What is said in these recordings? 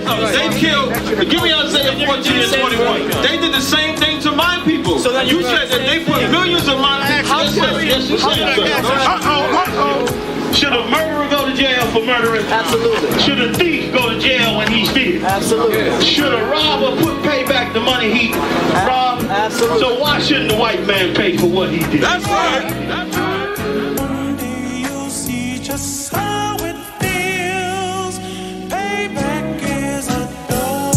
They killed, give me Isaiah 14 and 21. They did the same thing to my people. So you said that they put millions of my people. Should a murderer go to jail for murdering? Absolutely. Should a thief go to jail when he steals? Absolutely. Should a robber pay back the money he robbed? Absolutely. So why shouldn't the white man pay for what he did? That's right. That's right. One day you'll see just how it feels. Payback is a dog.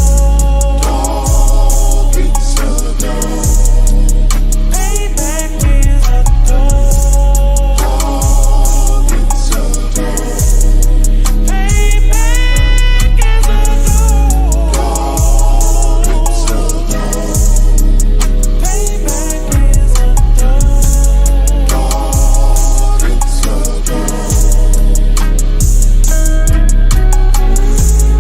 Dog eats a dog. Payback is a dog. Dog eats a dog. Payback is a dog. Dog eats a dog. Payback is a dog. Dog eats a dog.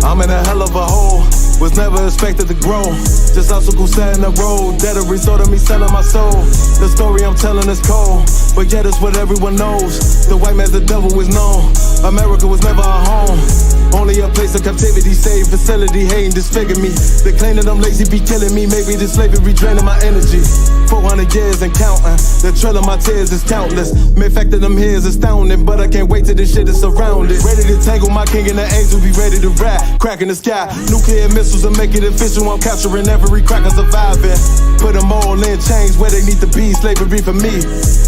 I'm in a hell of a hole, was never expected to grow. Just obstacle sat in the road, that a result of me selling my soul. The story I'm telling is cold, but yet it's what everyone knows. The white man's the devil is known. America was never a home, only a place of captivity, safe facility, hating, disfigure me. They claim that I'm lazy, be killing me. Maybe the slavery draining my energy. 400 years and counting, the trail of my tears is countless. Main fact that I'm here is astounding, but I can't wait till this shit is surrounded. Ready to tangle my king and the angel, be ready to rap. Crack in the sky, nuclear missiles and make it official. I'm capturing every cracker surviving. Put them all in chains where they need to be, slavery for me.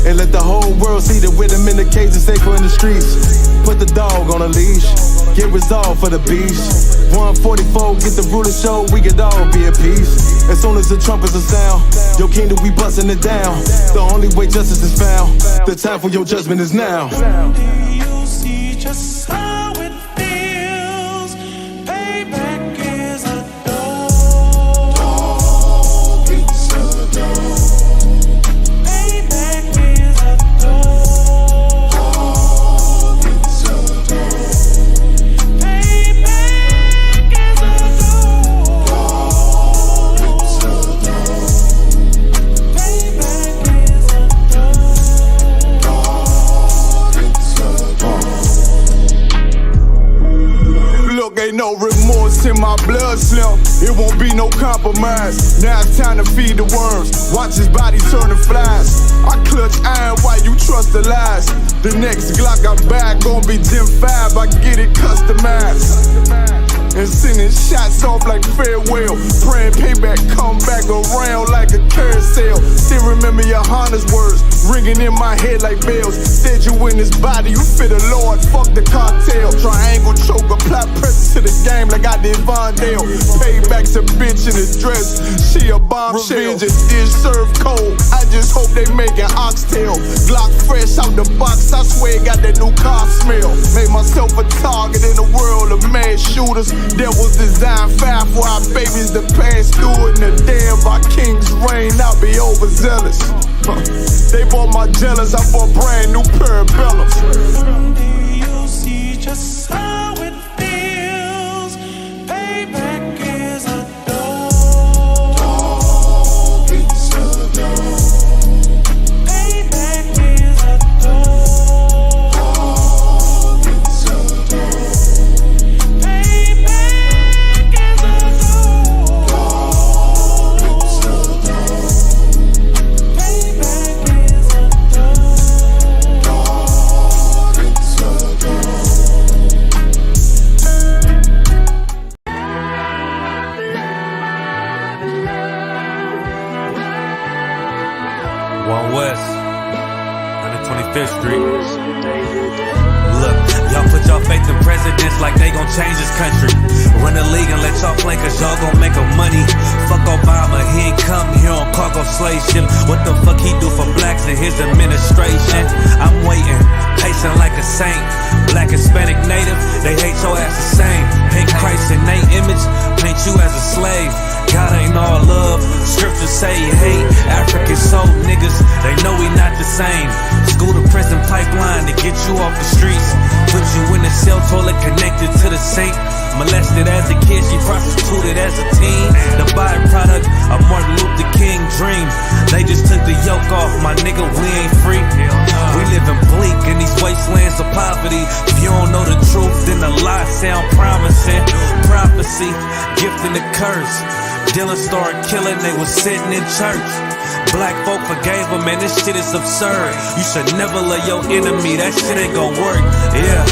And let the whole world see that with them in the cage and safer in the streets. Put the dog on a leash, get resolved for the beast. 144, get the ruler show, we could all be at peace. As soon as the trumpets are sound, your kingdom we busting it down. The only way justice is found, the time for your judgment is now. Someday you'll see just how it feels. Payback is a dog. Dog eats a dog. Payback is a dog. Dog eats a dog. Payback is a dog. Dog eats a dog. Payback is a dog. Dog eats a dog. Look, ain't no remorse in my blood slip. It won't be no compromise. Now it's time to feed the worms. Watch his body turn to flies. I clutch iron while you trust the lies. The next Glock I buy gon' be Gen 5. I get it customized. And sending shots off like farewell. Praying payback come back around like a carousel. Still remember your Honda's words ringing in my head like bells. Said you in this body, you fit the Lord, fuck the cartel. Triangle choke, apply pressure to the game like I did Vondale. Payback's a bitch in a dress, she a bombshell. Revenge is served cold, I just hope they making oxtail. Glock fresh out the box, I swear it got that new car smell. Made myself a target in a world of mad shooters. Devils design fire for our babies to pass through. And the day of our king's reign, I'll be overzealous. They bought my jealous, I bought brand new parabellums. Someday you'll see just how it feels. Payback is a dog. Dog eats a dog. Payback is a dog. Dog eats a dog. Payback is a dog. Dog eats a dog. Payback is a dog. Dog eats a dog. One West, 125th Street. Look, y'all put y'all faith in presidents like they gon' change this country. Run the league and let y'all play cause y'all gon' make a money. Fuck Obama, he ain't come here on cargo slave ship. What the fuck he do for blacks in his administration? I'm waiting, pacing like a saint. Black, Hispanic, Native, they hate your ass the same. Paint Christ in they image, paint you as a slave. God ain't all love, scriptures say he hate African soul niggas, they know we not the same. School to prison pipeline to get you off the streets. Put you in the cell toilet connected to the sink. Molested as a kid, she prostituted as a teen. The byproduct of Martin Luther King dream. They just took the yoke off, my nigga, we ain't free. We living bleak in these wastelands of poverty. If you don't know the truth, then the lies sound promising. Prophecy see, gift and the curse. Dylan started killing, they was sitting in church. Black folk forgave him, man, this shit is absurd. You should never love your enemy, that shit ain't gon' work. Yeah,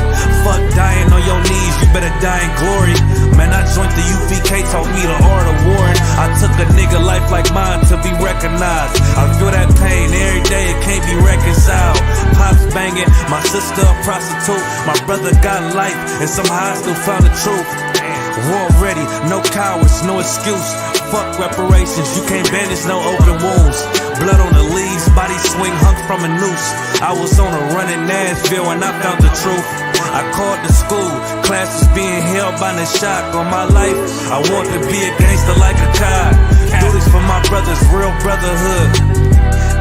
fuck dying on your knees, you better die in glory. Man, I joined the UPK, taught me the art of warring. I took a nigga life like mine to be recognized. I feel that pain every day, it can't be reconciled. Pops banging, my sister a prostitute. My brother got life, and somehow I still found the truth. War ready, no cowards, no excuse. Fuck reparations, you can't bandage no open wounds. Blood on the leaves, body swing hung from a noose. I was on a run in Nashville and I found the truth. I called the school, classes being held by the shock on my life. I want to be a gangster like a child. Do this for my brothers, real brotherhood.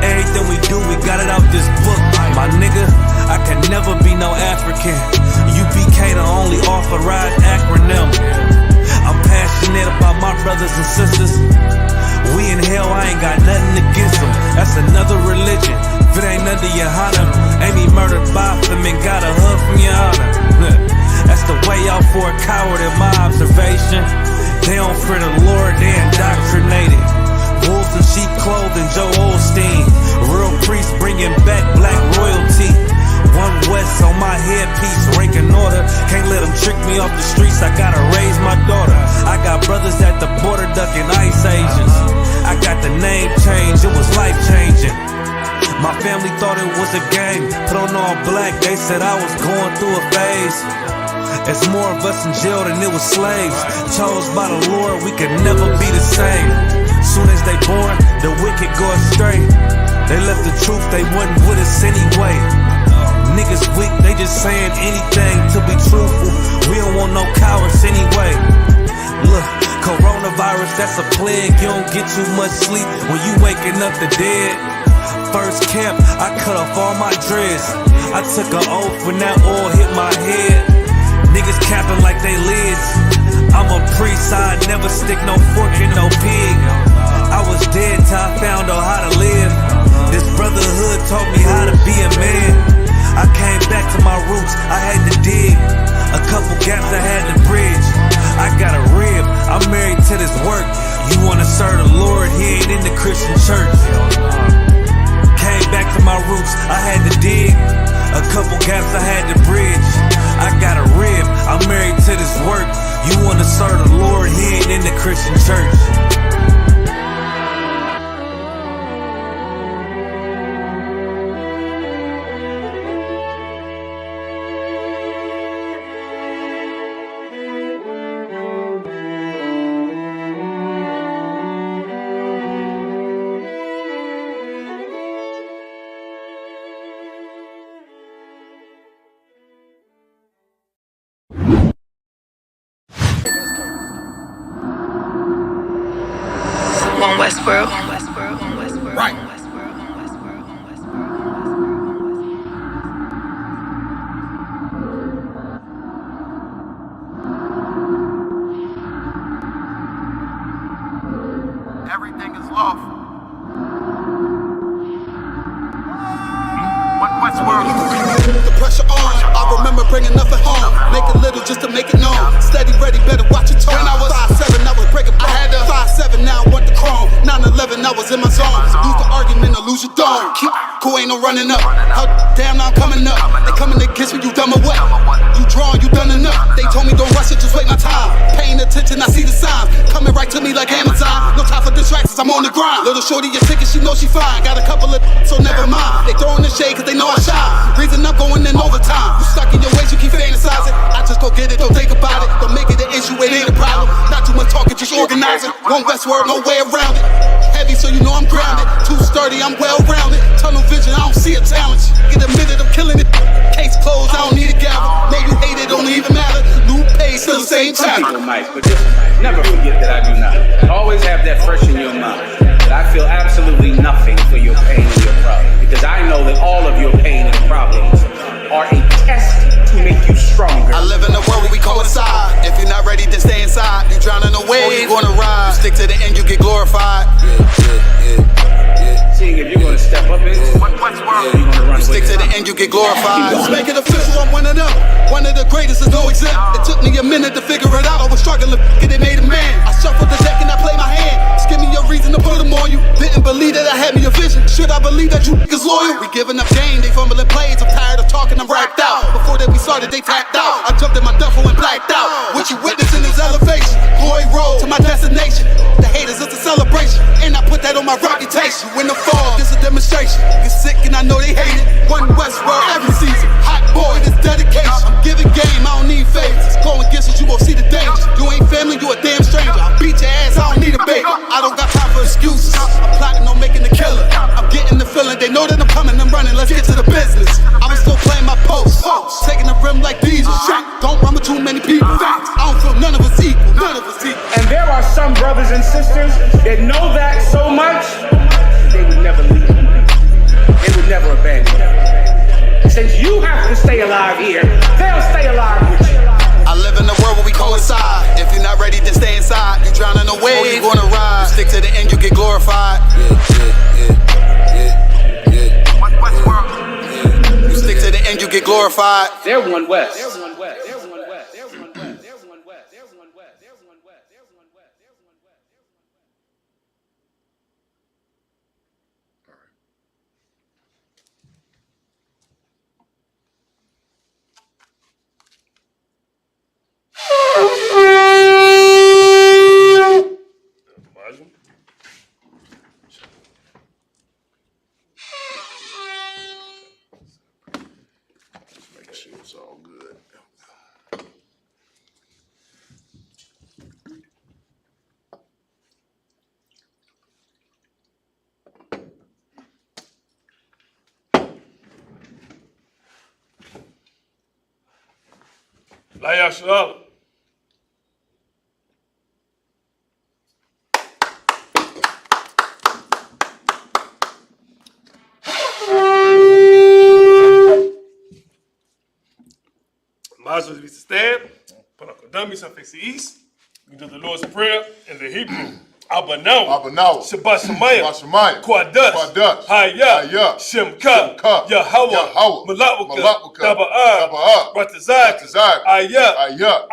Everything we do, we got it out this book. My nigga, I can never be no African. UPK the only authorized acronym. I'm passionate about my brothers and sisters. We in hell, I ain't got nothing against them. That's another religion. If it ain't under your honor, ain't me murdered by them and got a hug from your honor. That's the way out for a coward in my observation. They don't fear the Lord, they indoctrinated. Wolves in sheep clothing, Joe Osteen. Real priests bringing back black royalty. One West on my headpiece, rank and order. Can't let them trick me off the streets, I gotta raise my daughter. I got brothers at the border ducking ICE agents. I got the name change, it was life changing. My family thought it was a game. Put on all black, they said I was going through a phase. It's more of us in jail than it was slaves. Chose by the Lord, we could never be the same. Soon as they born, the wicked go astray. They left the truth, they wasn't with us anyway. Niggas weak, they just saying anything to be truthful. We don't want no cowards anyway. Look, coronavirus, that's a plague. You don't get too much sleep when you waking up the dead. First camp, I cut off all my dreads. I took an oath when that oil hit my head. Niggas capping like they lids. I'm a priest, I never stick no fork in no pig. I was dead till I found out how to live. This brotherhood taught me how to be a man. I came back to my roots, I had to dig. A couple gaps I had to bridge. I got a rib, I'm married to this work. You wanna serve the Lord, he ain't in the Christian church. Came back to my roots, I had to dig. A couple gaps I had to bridge. I got a rib, I'm married to this work. You wanna serve the Lord, he ain't in the Christian church. Westworld. Right. Everything is lawful. Westworld. The pressure on. I remember bringing nothing home. Make a little just to make it known. Steady, ready, better watch your tone. When I was 5'7", I was breaking bone. I had to 5'7", now I want the chrome. 9'11", I was in my zone. Lose the argument or lose your dome. Keep cool, ain't no running up. Damn, now I'm coming up. They coming to kiss me, you dumb or what? You drawing, you done enough. They told me don't rush it, just wait my time. Paying attention, I see the signs. Coming right to me like Amazon. No time for distractions, I'm on the grind. Little shorty, your ticket, she know she fine. Got a couple of so never mind. They throwing the shade cause they know I shine. Reason I'm going in overtime. You stuck in your ways, you keep fantasizing. I just go get it, don't think about it. Don't make it an issue, it ain't a problem. Not too much talking, just organizing. One Westworld, no way around it. Heavy, so you know I'm grounded. Too sturdy, I'm well rounded. Tunnel vision, I don't see a challenge. Get a minute, I'm killing it. Case closed, I don't need a gavel. Know you hate it, don't even matter. New page, still the same time. But just never forget that I do not. Always have that fresh in your mind. That I feel absolutely nothing for your pain and your problem. Because I know that all of your pain and problems are a test to make you stronger. I live in a world where we coincide. If you're not ready, then stay inside. You drowning away, or you gonna ride. You stick to the end, you get glorified. Seeing if you're gonna step up in what's world, you're gonna run. You stick to the end, you get glorified. Let's make it official, I'm one of them. One of the greatest is no exempt. It took me a minute to figure it out. I was struggling, they made a man. I shuffle the deck and I play my hand. Just give me a reason to put them on you. Didn't believe that I had me a vision. Should I believe that you niggas loyal? We giving up game, they fumbling plays. I'm tired of talking, I'm racked out. Before that we started, they tapped out. I jumped in my duffel and blacked out. What you witnessing is elevation. Glory road to my destination. The haters, it's a celebration. And I put that on my reputation. When the fall, this a demonstration. Get sick and I know they hate it. One Westworld every season. Hot boy, this dedication. I'm giving game, I don't need favors. Go against us, you won't see the danger. You ain't family, you a damn stranger. I'll beat your ass, I don't need a baby. I don't got time for excuses. I'm plotting on making the killer. I'm getting the feeling, they know that I'm coming, I'm running. Let's get to the business. I was still playing my post. Taking the rim like diesel. Don't run with too many people. Facts. I don't feel none of us equal. None of us equal. And there are some brothers and sisters that know that so much, they would never leave you. They would never abandon you. Since you have to stay alive here, they'll stay alive with you. I live in a world where we coincide. If you're not ready, then stay inside. You drown in a wave, you gonna ride. You stick to the end, you get glorified. You stick to the end, you get glorified. They're one West. Make sure it's all good. Layashalala. Might as well be to stand, put up a dummy, some face the east. We do the Lord's Prayer in the Hebrew. Abanawa, Shabbat Shemayah, Quadash, Hayah, Shemka, Yahweh, Malawaka, Daba'ah, Ratazak, Ayah,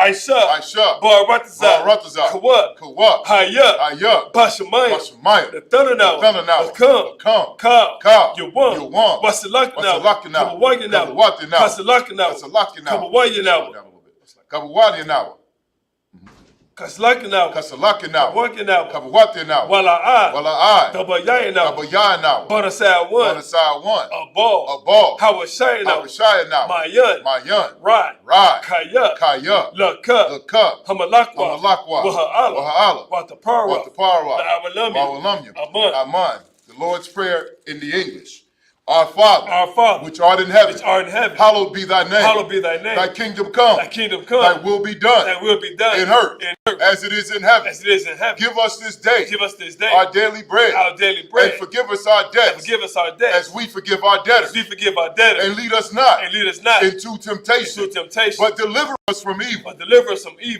Aisha, Bar Ratazak, Kawat, Hayah, Bashamayah, the Thunder now, Come, Yawan, Wasalak now, Kawaii now, Kasalak now, Kawaii now, Kabawadi now. Kasalaki now, Kawaki now, Kabawati now. Wala Dabayai now, Bonasai one, a ball, Hawashai now, Mayan, Rad, Kaya, Laka, Hamalakwa, Waha'ala, Wataparwa, Awalami, Aman. The Lord's Prayer in the English. Our Father, which art in heaven, hallowed be thy name. Thy kingdom come. Thy will be done. In earth, as it is in heaven. Give us this day. Our daily bread. And forgive us our debts. As we forgive our debtors. And lead us not into temptation. But deliver us from evil.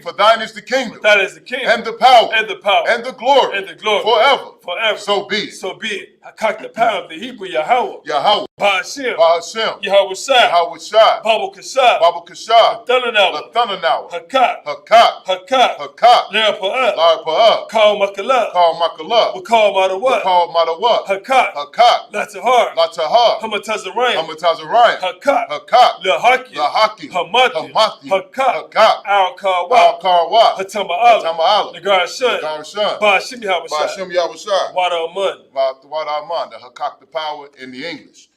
For thine is the kingdom. And the power. And the glory. Forever. So be it. I cock the power of the Hebrew Yahweh. Ba'ashem. Yahweh Shai. Babu Kashab. The Thunder now. Hakat. Larapa'ah. Call Makala. We call Matawat. Hakat. Latahar. Hamatazarayim. Hakat. Lahaki. Hamati. Hakat. Al Karwa. Hatama'ala. Nagarashan. Ba'ashem Yahweh Shai. Wada Aman. The Hakak, the power in the English.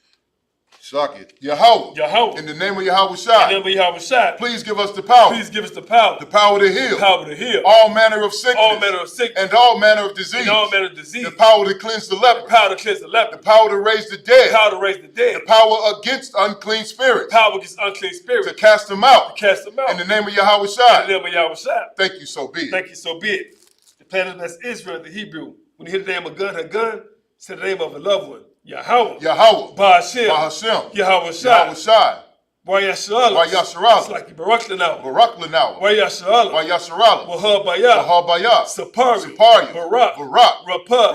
Shakit. Yahweh. In the name of Yahweh Shai. Please give us the power. The power to heal. All manner of sickness. And all manner of disease. The power to cleanse the leper. The power to raise the dead. The power against unclean spirits. To cast them out. In the name of Yahweh Shai. Thank you, so be it. The planet that's Israel, the Hebrew. When you hear the name of gun, say the name of a loved one. Yahweh. Ba'ashem. Yahweh Shai. Wayasharala. It's like Barak Lanawa. Wayasharala. Wahabaya. Sapari. Barak. Rapah.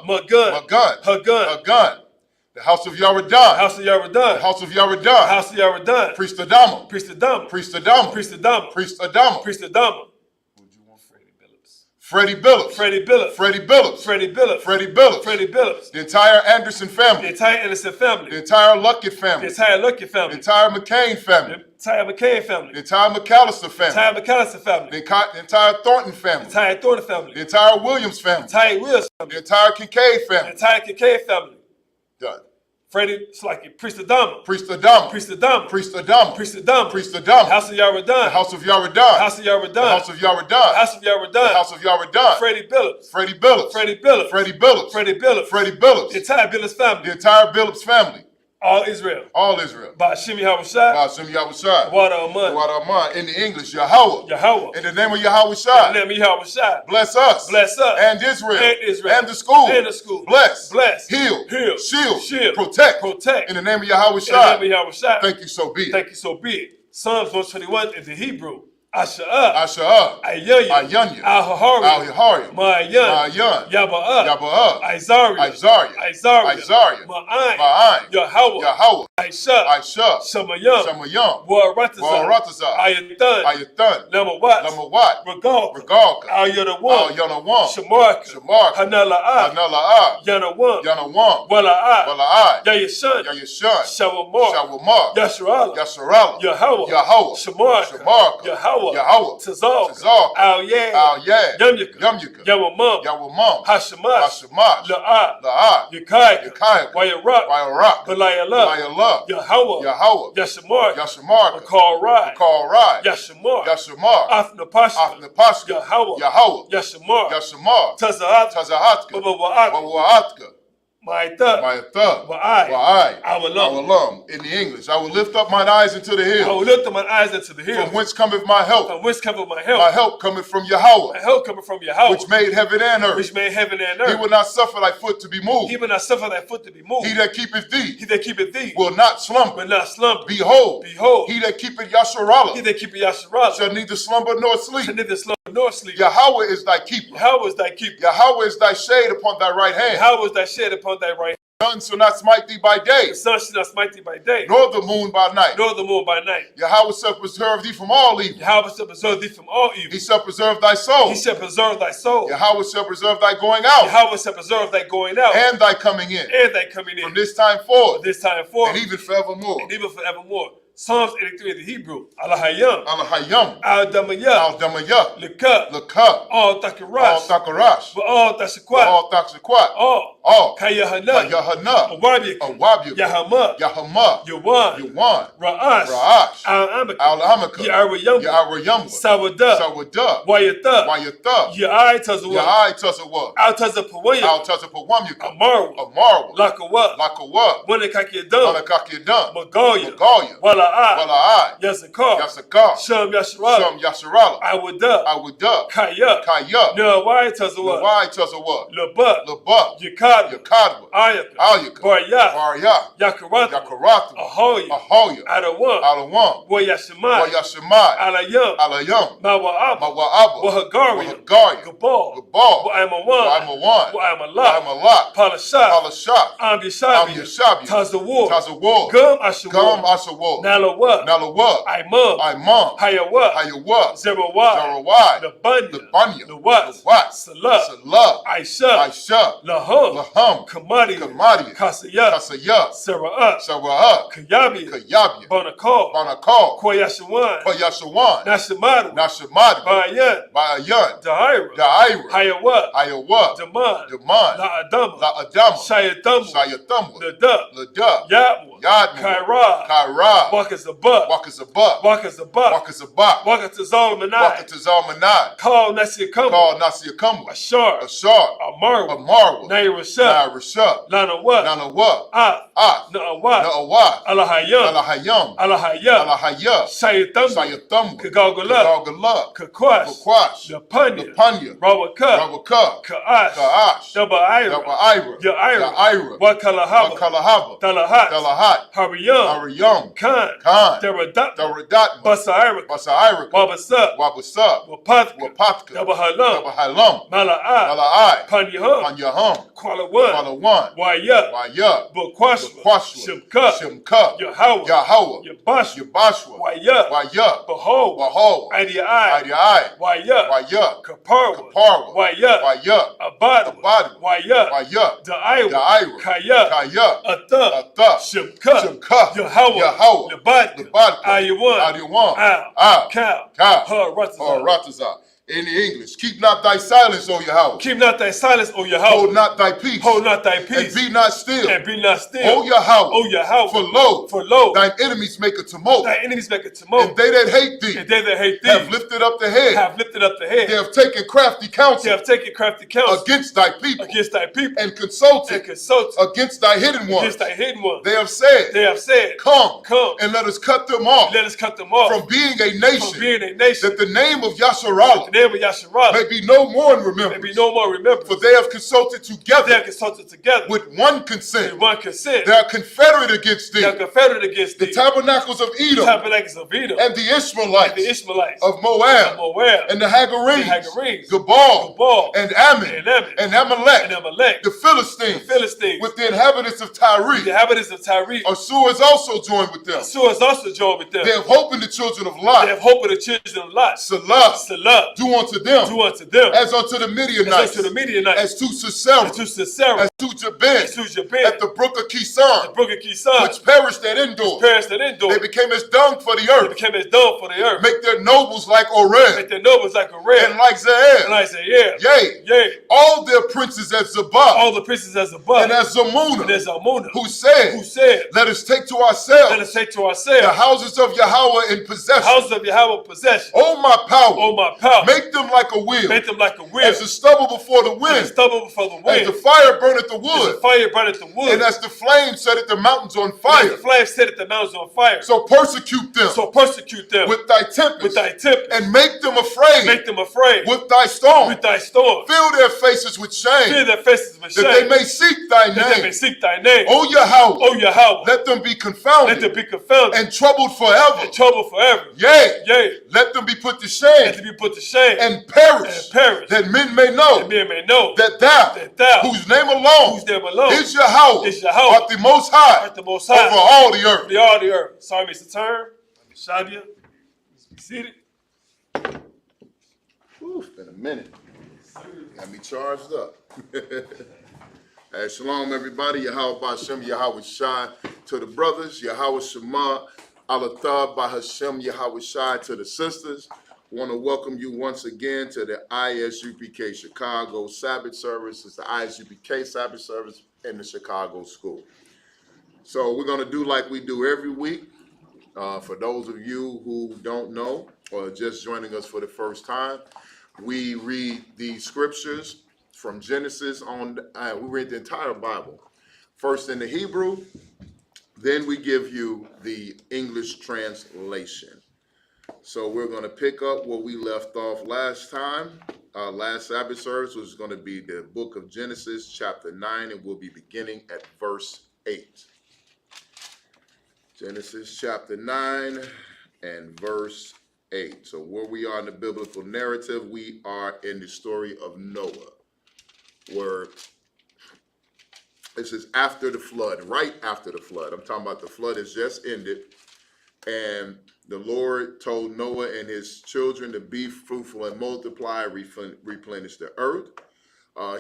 Magun. Hagun. The house of Yaradan. The house of Yaradan. Priest Adama. Priest Adama. Freddie Billups. Freddie Billups. Freddie Billups. Freddie Billups. Freddie Billups. Freddie Billups. The entire Anderson family. The entire Anderson family. The entire Luckett family. The entire Luckett family. The entire McCain family. The entire McCain family. The entire McAllister family. The entire McAllister family. The entire Thornton family. The entire Thornton family. The entire Williams family. The entire Williams family. The entire Kincaid The family. entire Kincaid family. Done. Freddie, it's like Priest Adama. Priest Adama. Priest Adama. Priest Adama. Priest Adama. Priest Adama. House of Yaradan. The House of Yaradan. House of Yaradan. The House of Yaradan. House of Yaradan. The House of Yaradan. Freddie Billups. Freddie Billups. Freddie Billups. Freddie Billups. Freddie Billups. Freddie Billups. The entire Billups family. The entire Billups family. All Israel. All Israel. By Shimi Hawashai. Ba'ashem Yahushai. Wada Aman. Wada Aman. In the English, Yahweh. Yahweh. In the name of Yahushai. In the name of Yahweh. Bless us. Bless us. And Israel. And Israel. And the school. And the school. Bless. Bless. Heal. Heal. Shield. Shield. Protect. Protect. In the name of In the Yahushai. name of Yahweh. Thank you, so be it. Thank you, so be it. Psalms 121 in the Hebrew. Asha'ah. Asha'ah. Ayanya. Ayanya. Al-Hahari. Al-Hahari. Ma'ayan. Ma'ayan. Yaba'ah. Yaba'ah. Isariah. Isariah. Isariah. Isariah. Ma'ayin. Ma'ayin. Yahweh. Yahweh. Aisha. Aisha. Shamayam. Shamayam. Waratazah. Waratazah. Ayatan. Ayatan. Lamawat. Lamawat. Regalka. Regalka. Al-Yanawam. Al-Yanawam. Shamarka. Shamarka. Hanala'ah. Hanala'ah. Yanawam. Yanawam. Wala'ah. Wala'ah. Yayashan. Yayashan. Shawamar. Shawamar. Yasharala. Yasharala. Yahweh. Yahweh. Shamarka. Shamarka. Yahweh. Yahweh. Tazalka. Tazalka. Al-Yad. Al-Yad. Yamyaka. Yamyaka. Yawamam. Yawamam. Hashemash. Hashemash. La'ah. La'ah. Yakayaka. Yakayaka. Wayarak. Wayarak. Balayala. Layala. Yahweh. Yahweh. Yashamar. Yashamarka. Makal Rai. Makal Rai. Yashamar. Yashamar. Afnapashka. Afnapashka. Yahweh. Yahweh. Yashamar. Yashamar. Tazahat. Tazahatka. Babawa'at. Wawa'atka. Ma'ita. Ma'ita. Wa'ai. Wa'ai. Awalam. Awalam. In the English, I will lift up mine eyes into the I hills. will lift up my eyes unto the hills. From whence cometh my help? From whence cometh my My help? help cometh from Yahweh, My help cometh from Yahweh. which made heaven and earth. Which made heaven and He earth. will not suffer thy foot to be moved. He will not suffer thy foot to be moved. He that keepeth thee He that keepeth thee will not slumber. will not slumber. Behold, Behold, he that keepeth Yasharala he that keepeth Yasharala shall neither slumber nor shall sleep. neither slumber nor sleep. Yahweh is thy keeper. Yahweh is thy keeper. Yahweh is thy shade upon thy right hand. Yahweh is thy shade upon thy right hand. Sun shall not smite thee by day, The sun shall not smite thee by day, nor the moon by night. nor the moon by night. Yahweh shall preserve thee from all evil. Yahweh shall preserve thee from all evil. He shall preserve thy soul. He shall preserve thy soul. Yahweh shall preserve thy going out Yahweh shall preserve thy going out and thy coming in and thy coming in from this time forth this time forth and even forevermore. and even forevermore. Psalms 83 in the Hebrew. Al-Hayyam. Al-Hayyam. Al-Damayah. Al-Damayah. Leka. Laka. Al-Takarash. Al-Takarash. Al-Tashakwat. Al-Taksakwat. All. Kayahana. Yahana. Awabik. Awabik. Yahama. Yahama. Yawan. Yawan. Ra'ash. Ra'ash. Al-Amaka. Al-Amaka. Ya'arayam. Ya'arayam. Sawada. Sawada. Wayata. Wayata. Ya'ai Tazawa. Ya'ai Tazawa. Al-Tazapawaya. Al-Tazapawamyaka. Amaru. Amaru. Lakawa. Lakawa. Wanakakiyadam. Wanakakiyadam. Magaya. Magaya. Wala'ai. Wala'ai. Yasakar. Yasakar. Sham Yasharala. Sham Yasharala. Awada. Awada. Kaya. Kaya. Nawai Tazawa. Nawai Tazawa. Laba. Laba. Yakad. Yakadwa. Ayaka. Ayaka. Barya. Barya. Yakarata. Yakarata. Ahoya. Ahoya. Adawan. Alawam. Wayashimai. Wayashimai. Alayam. Alayam. Mawa'ab. Mawa'aba. Wahagaria. Wahagaria. Gabal. Gabal. Wa'amawan. Wa'amawan. Wa'amalat. Wa'amalat. Palashat. Palashat. Ambishabi. Ambishabi. Tazawar. Tazawar. Gum Ashawar. Gum Ashawar. Nalawa. Nalawa. Imam. Imam. Hayawa. Hayawa. Zerawai. Zerawai. Labanya. Labanya. Lawat. Lawat. Salah. Salah. Aisha. Aisha. Laham. Laham. Kamadia. Kamadia. Kasaya. Kasaya. Sara'at. Sara'at. Kayabia. Kayabia. Bonakal. Banakal. Koyashawan. Koyashawan. Nashamadu. Nashamadu. Bayan. Bayan. Daira. Daira. Hayawa. Ayawa. Daman. Daman. La Adama. La Adama. Shayatamwa. Shayatamwa. Lada. Lada. Yatwa. Yadma. Kaira. Kaira. Wakazabah. Wakazabah. Wakazabah. Wakazabah. Wakatazalmanai. Wakatazalmanai. Call Nasiakamwa. Call Nasiakamwa. Ashar. Ashar. Amarwa. Amarwa. Nairashah. Nairashah. Lanawa. Nanawa. Ah. Na'awat. Na'awat. Alahayam. Alahayam. Alahaya. Alahaya. Shayatamwa. Shayatamwa. Kagalgala. Kagalgala. Kakwash. Kakwash. Lapanya. Lapanya. Rawaka. Rawaka. Ka'ash. Ka'ash. Daba'ira. Daba'ira. Ya'ira. Ya'ira. Wakalahaba. Wakalahaba. Dalahat. Dalahat. Hariyam. Ariyam. Khan. Deradatma, Basairika, Wabasab, Wapatka, Dabahalam, Malai, Panyahum, Kualawan, Waya, Bukwashwa, Shimka, Yahweh, Yabashwa, Waya, Behold, Adiai, Waya, Kapara, Waya, Abad, Waya, Daira, Kaya, Atha, Shimka, Yahweh, Labad, Ayawan, Kal, Ratazah. In the English, keep not thy silence, O Yahweh. Keep not thy silence, O Yahweh. Hold not thy peace. Hold not thy peace. And be not still. And be not still. O Yahweh. O Yahweh. For lo, thine enemies make a tumult. Thine enemies make a tumult. And they that hate thee. And they that hate thee. Have lifted up the head. Have lifted up the head. They have taken crafty counsel. They have taken crafty counsel. Against thy people. Against thy people. And consulted. Against thy hidden ones. Against thy hidden ones. They have said. They have said. Come. And let us cut them off. Let us cut them off. From being a nation. From being a nation. That the name of Yasharallah may be no more in remembrance. For they have consulted together. With one consent. They are confederate against thee. The tabernacles of Edom. And the Ishmaelites. Of Moab. And the Hagarenes. Gebal. And Ammon. And Amalek. The Philistines. With the inhabitants of Tyre. Assur is also joined with them. They have hope in the children of Lot. Salah. Do unto them as unto the Midianites, as to Sisera, as to Jabin, at the brook of Kison, which perished at Endor. They became as dung for the earth. Make their nobles like Oreb, and like Zael. Yea, all their princes as Zabah, and as Zamunah, who said, let us take to ourselves the houses of Yahweh in possession. O my power, make them like a wheel. As the stubble before the wind. As the fire burneth the wood. And as the flame setteth the mountains on fire. So persecute them. With thy tempest. And make them afraid. With thy storm. Fill their faces with shame. That they may seek thy name. O Yahweh. Let them be confounded. And troubled forever. Yea. Let them be put to shame. And perish, that men may know, that thou, whose name alone is Yahweh, art the most high, over all the earth. Sorry, Mr. Turn. Shadia, be seated. It's been a minute. Got me charged up. Shalom, everybody. Yahweh Ba'Shem, Yahweh Shai to the brothers. Yahweh Shema, Alathah Ba'Hashem, Yahweh Shai to the sisters. Want to welcome you once again to the Isupk Chicago Sabbath service. It's the Isupk Sabbath service in the Chicago school. So we're going to do like we do every week. For those of you who don't know or just joining us for the first time, we read the scriptures from Genesis on. We read the entire Bible. First in the Hebrew, then we give you the English translation. So we're going to pick up where we left off last time. Last Sabbath service was going to be the book of Genesis, chapter 9, and we'll be beginning at verse 8. Genesis chapter 9 and verse 8. So where we are in the biblical narrative, we are in the story of Noah, where this is after the flood, right after the flood. I'm talking about the flood has just ended, and the Lord told Noah and his children to be fruitful and multiply, replenish the earth.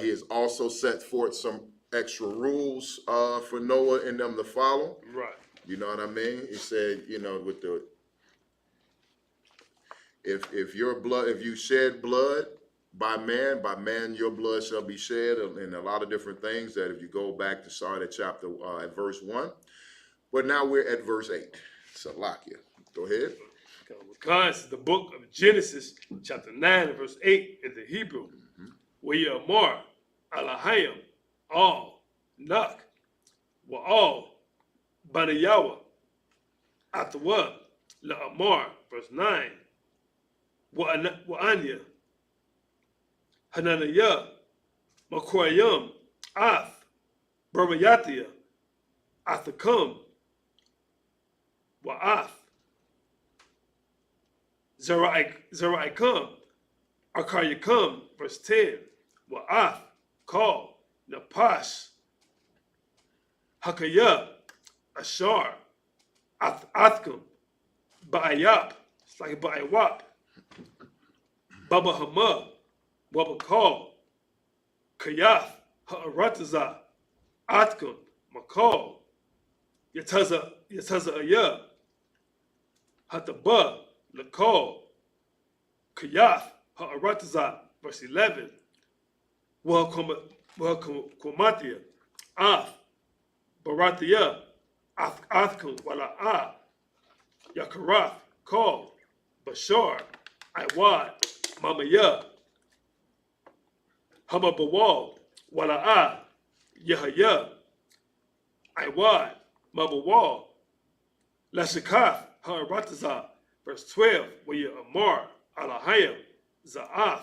He has also set forth some extra rules for Noah and them to follow. Right. You know what I mean? He said, with the if you shed blood by man your blood shall be shed, and a lot of different things that if you go back to start at chapter at verse 1. But now we're at verse 8. Salakia. Go ahead. This is the book of Genesis, chapter 9 and verse 8 in the Hebrew. Where you are Alahayim, all, Nak, wa all, Banayawa, Atawa, La'amar, verse 9, wa Anya, Hananiah, Makoyam, Ath, Burmayatia, Athakam, Wa'af. Zera'ikam, Akaryakum, verse 10. Wa'af, call, Napash, Hakaya, Ashar, Athkum, Ba'ayap, it's like Ba'ayawap, Baba Hama, Wabakal, Kayath, Ha'arataza, Athkum, Makal, Yataza Aya, Hataba, Lakal, Kayath, Ha'arataza, verse 11. Wahakumatia, Af, Baratia, Athkum, Wala'a, Yakarath, Kal, Bashar, Iwad, Mamaya, Hamabawal, Wala'a, Yahaya, Iwad, Mabawal, Lashakath, Ha'arataza, verse 12, where you Amar, Alahayim, Za'af,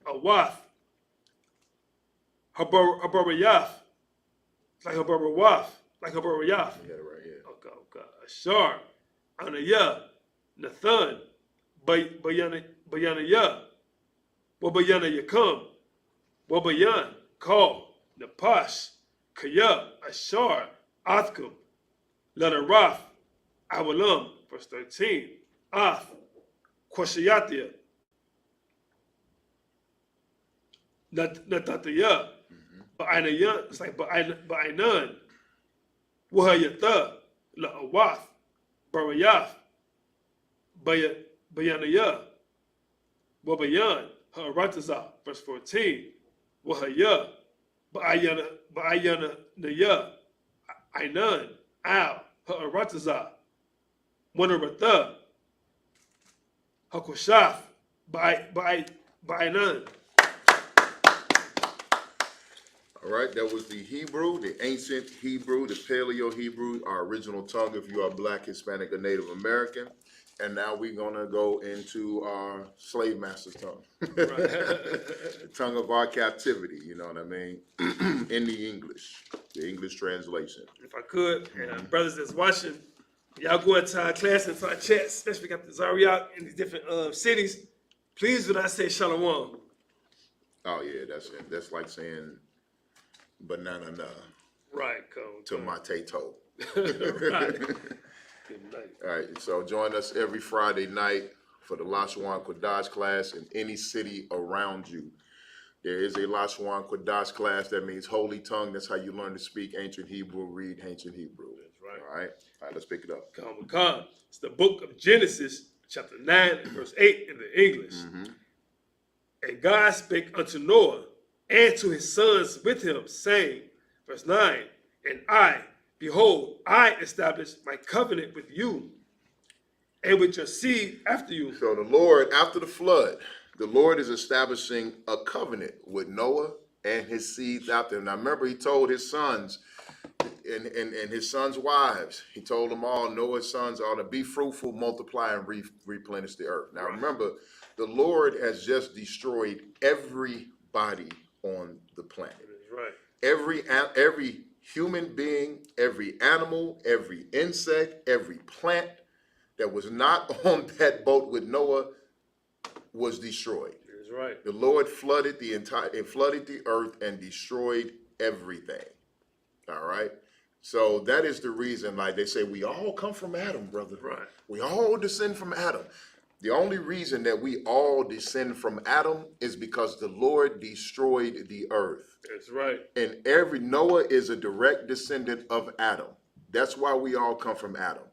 Awath, Habarayaf, like Habarayaf, like Habarayaf. You got it right here. Okay. Ashar, Anaya, Nathan, Bayanaya, Wabayana Yakam, Wabayan, Kal, Napash, Kaya, Ashar, Athkum, Ladaraf, Awalam, verse 13, Ath, Kwashayatia, Natataya, Ba'inayan, it's like Ba'inan, Wahayata, La'awath, Barayaf, Bayanaya, Wabayan, Ha'arataza, verse 14, Wahaya, Ba'ayana Naya, Ainan, Al, Ha'arataza, Wanarata, Hakoshaf, Ba'inan. All right, that was the Hebrew, the ancient Hebrew, the Paleo Hebrew, our original tongue if you are Black, Hispanic, or Native American. And now we're going to go into our slave master's tongue. The tongue of our captivity, you know what I mean? In the English translation. If I could, and brothers that's watching, y'all go into our class, into our chats, especially got the Zariak in these different cities, please do not say Shalom. Oh, yeah, that's like saying banana na Right, to mateto. Right. Good night. All right, so join us every Friday night for the Lashawan Kodash class in any city around you. There is a Lashawan Kodash class. That means holy tongue. That's how you learn to speak ancient Hebrew, read ancient Hebrew. That's right. All right, let's pick it up. Come. It's the book of Genesis, chapter 9, and verse 8 in the English. Mm-hmm. And God spake unto Noah and to his sons with him, saying, verse 9, and behold, I establish my covenant with you and with your seed after you. So the Lord, after the flood, the Lord is establishing a covenant with Noah and his seeds after him. Now remember, he told his sons and his sons' wives, he told them all, Noah's sons are to be fruitful, multiply, and replenish the earth. Now remember, the Lord has just destroyed everybody on the planet. Right. Every human being, every animal, every insect, every plant that was not on that boat with Noah was destroyed. That's right. The Lord flooded the earth and destroyed everything. All right. So that is the reason, like they say, we all come from Adam, brother. Right. We all descend from Adam. The only reason that we all descend from Adam is because the Lord destroyed the earth. That's right. And Noah is a direct descendant of Adam. That's why we all come from Adam.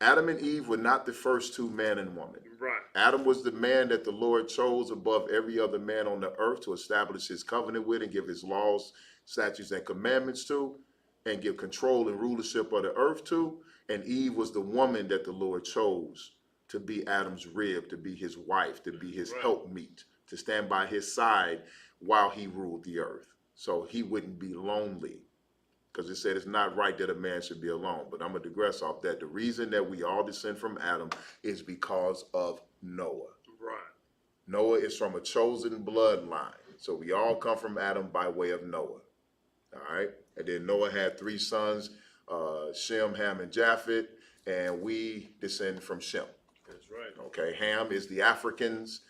Adam and Eve were not the first two, man and woman. Right. Adam was the man that the Lord chose above every other man on the earth to establish his covenant with and give his laws, statutes, and commandments to, and give control and rulership of the earth to. And Eve was the woman that the Lord chose to be Adam's rib, to be his wife, to be his helpmeet, to stand by his side while he ruled the earth. So he wouldn't be lonely. Because it said it's not right that a man should be alone. But I'm going to digress off that. The reason that we all descend from Adam is because of Noah. Right. Noah is from a chosen bloodline. So we all come from Adam by way of Noah. All right. And then Noah had three sons, Shem, Ham, and Japheth. and we descend from Shem. That's right. Okay, Ham is the Africans.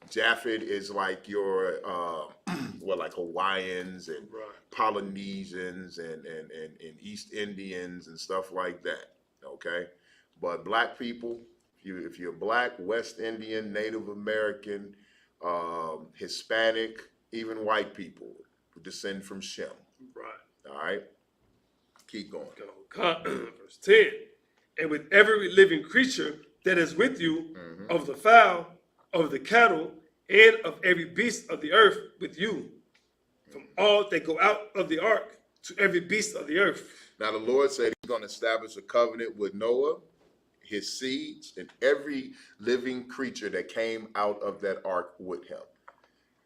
Japhet is like your, like Hawaiians and Polynesians and East Indians and stuff like that. Okay, but black people, if you're black, West Indian, Native American, Hispanic, even white people descend from Shem. Right. All right. Keep going. Verse 10. And with every living creature that is with you, of the fowl, of the cattle, and of every beast of the earth with you, from all that go out of the ark to every beast of the earth. Now the Lord said he's going to establish a covenant with Noah, his seeds, and every living creature that came out of that ark with him.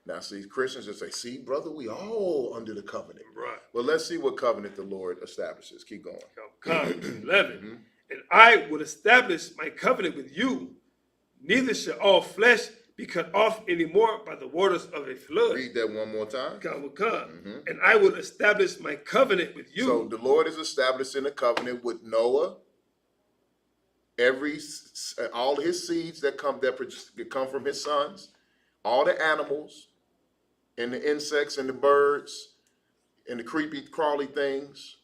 Now, see, Christians just say, see, brother, we all under the covenant. Right. Well, let's see what covenant the Lord establishes. Keep going. 11. And I will establish my covenant with you. Neither shall all flesh be cut off anymore by the waters of a flood. Read that one more time. And I will establish my covenant with you. So the Lord is establishing a covenant with Noah. All his seeds that come from his sons, all the animals, and the insects and the birds, and the creepy crawly things,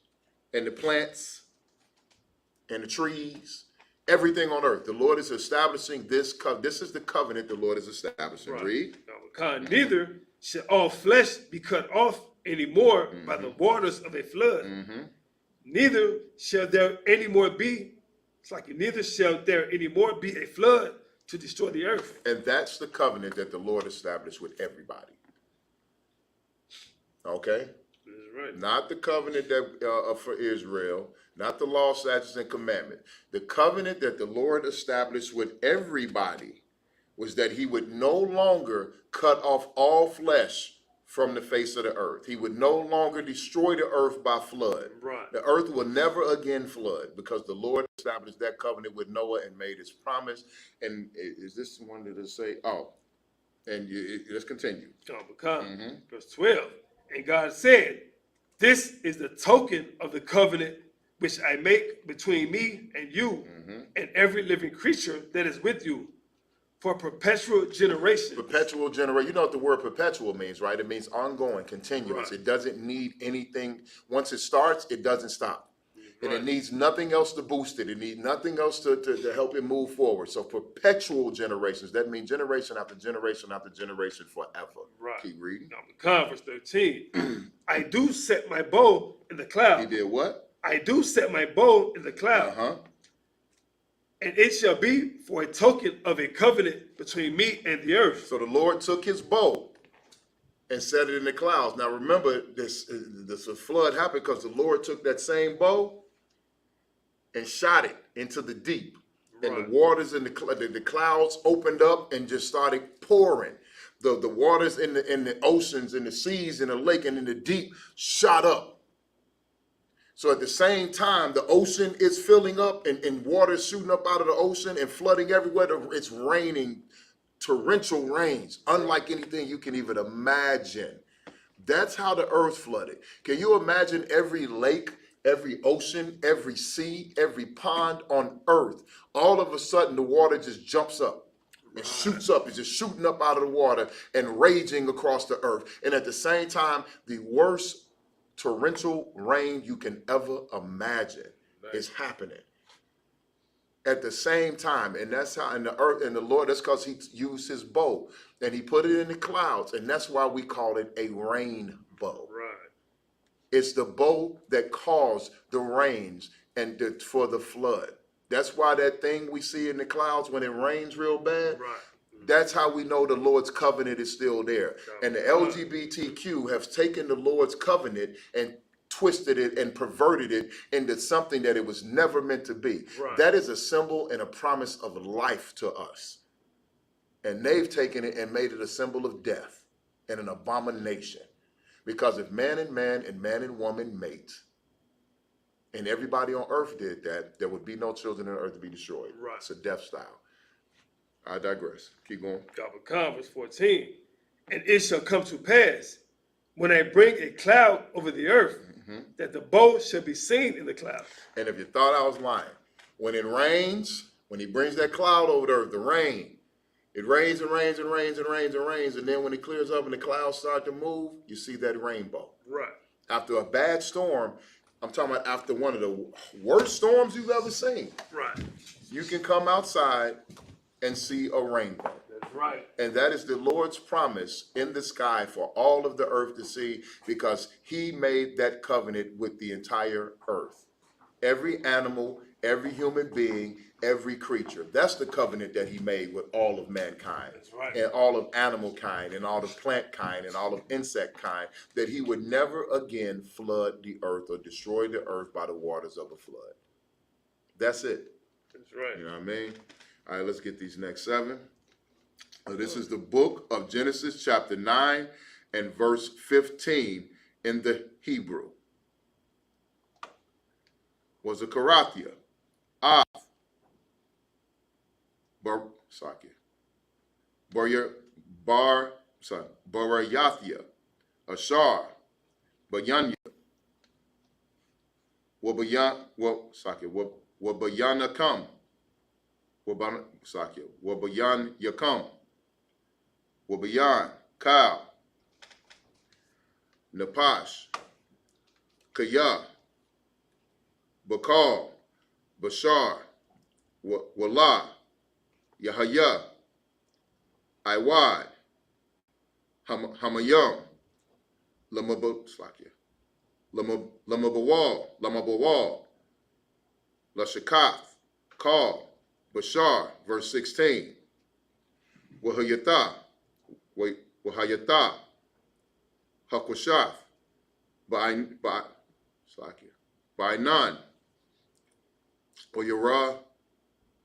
and the plants, and the trees, everything on earth. The Lord is establishing this covenant. This is the covenant the Lord is establishing. Right. Read. Neither shall all flesh be cut off anymore by the waters of a flood. Neither shall there anymore be, neither shall there anymore be a flood to destroy the earth. And that's the covenant that the Lord established with everybody. Okay? That's right. Not the covenant that for Israel, not the law, statutes, and commandments. The covenant that the Lord established with everybody was that he would no longer cut off all flesh from the face of the earth. He would no longer destroy the earth by flood. Right. The earth will never again flood because the Lord established that covenant with Noah and made his promise. And is this one that say, let's continue. Verse 12. And God said, this is the token of the covenant which I make between me and you and every living creature that is with you for perpetual generation. Perpetual generation. You know what the word perpetual means, right? It means ongoing, continuous. Right. It doesn't need anything. Once it starts, it doesn't stop. And it needs nothing else to boost it. It needs nothing else to help it move forward. So perpetual generations, that means generation after generation after generation forever. Right. Keep reading. Verse 13. I do set my bow in the cloud. He did what? I do set my bow in the cloud. And it shall be for a token of a covenant between me and the earth. So the Lord took his bow and set it in the clouds. Now remember, this flood happened because the Lord took that same bow and shot it into the deep. Right. And the waters in the clouds opened up and just started pouring. The waters in the oceans, in the seas, in the lake, and in the deep shot up. So at the same time, the ocean is filling up and water is shooting up out of the ocean and flooding everywhere. It's raining torrential rains, unlike anything you can even imagine. That's how the earth flooded. Can you imagine every lake, every ocean, every sea, every pond on earth? All of a sudden, the water just jumps up. It shoots up. It's just shooting up out of the water and raging across the earth. And at the same time, the worst torrential rain you can ever imagine is happening at the same time. And that's how in the earth and the Lord, that's because he used his bow and he put it in the clouds. And that's why we call it a rainbow. Right. It's the bow that caused the rains and for the flood. That's why that thing we see in the clouds when it rains real bad, that's how we know the Lord's covenant is still there. And the LGBTQ have taken the Lord's covenant and twisted it and perverted it into something that it was never meant to be. Right. That is a symbol and a promise of life to us. And they've taken it and made it a symbol of death and an abomination. Because if man and man and man and woman mate, and everybody on earth did that, there would be no children on earth to be destroyed. Right. It's a death style. I digress. Keep going. Verse 14. And it shall come to pass, when I bring a cloud over the earth, that the bow shall be seen in the cloud. And if you thought I was lying, when it rains, when he brings that cloud over the earth, the rain, it rains and rains and rains and rains and rains, and then when it clears up and the clouds start to move, you see that rainbow. Right. After a bad storm, I'm talking about after one of the worst storms you've ever seen. Right. You can come outside and see a rainbow. That's right. And that is the Lord's promise in the sky for all of the earth to see, because he made that covenant with the entire earth. Every animal, every human being, every creature. That's the covenant that he made with all of mankind. That's right. And all of animal kind and all of plant kind and all of insect kind, that he would never again flood the earth or destroy the earth by the waters of a flood. That's it. That's right. You know what I mean? All right, let's get these next 7. This is the book of Genesis chapter 9 and verse 15 in the Hebrew. Was a Karathia, Av, Barayathia, Ashar, Bayanya, Wabayanakam, Wabayan Yakam, Wabayan, Kal, Napash, Kaya, Bakal, Bashar, Wala, Yahaya, Iwad, Hamayam, Lamabawal, Lashakath, Kal, Bashar, verse 16, Wahayata, Hakwashaf, by none, Oyara,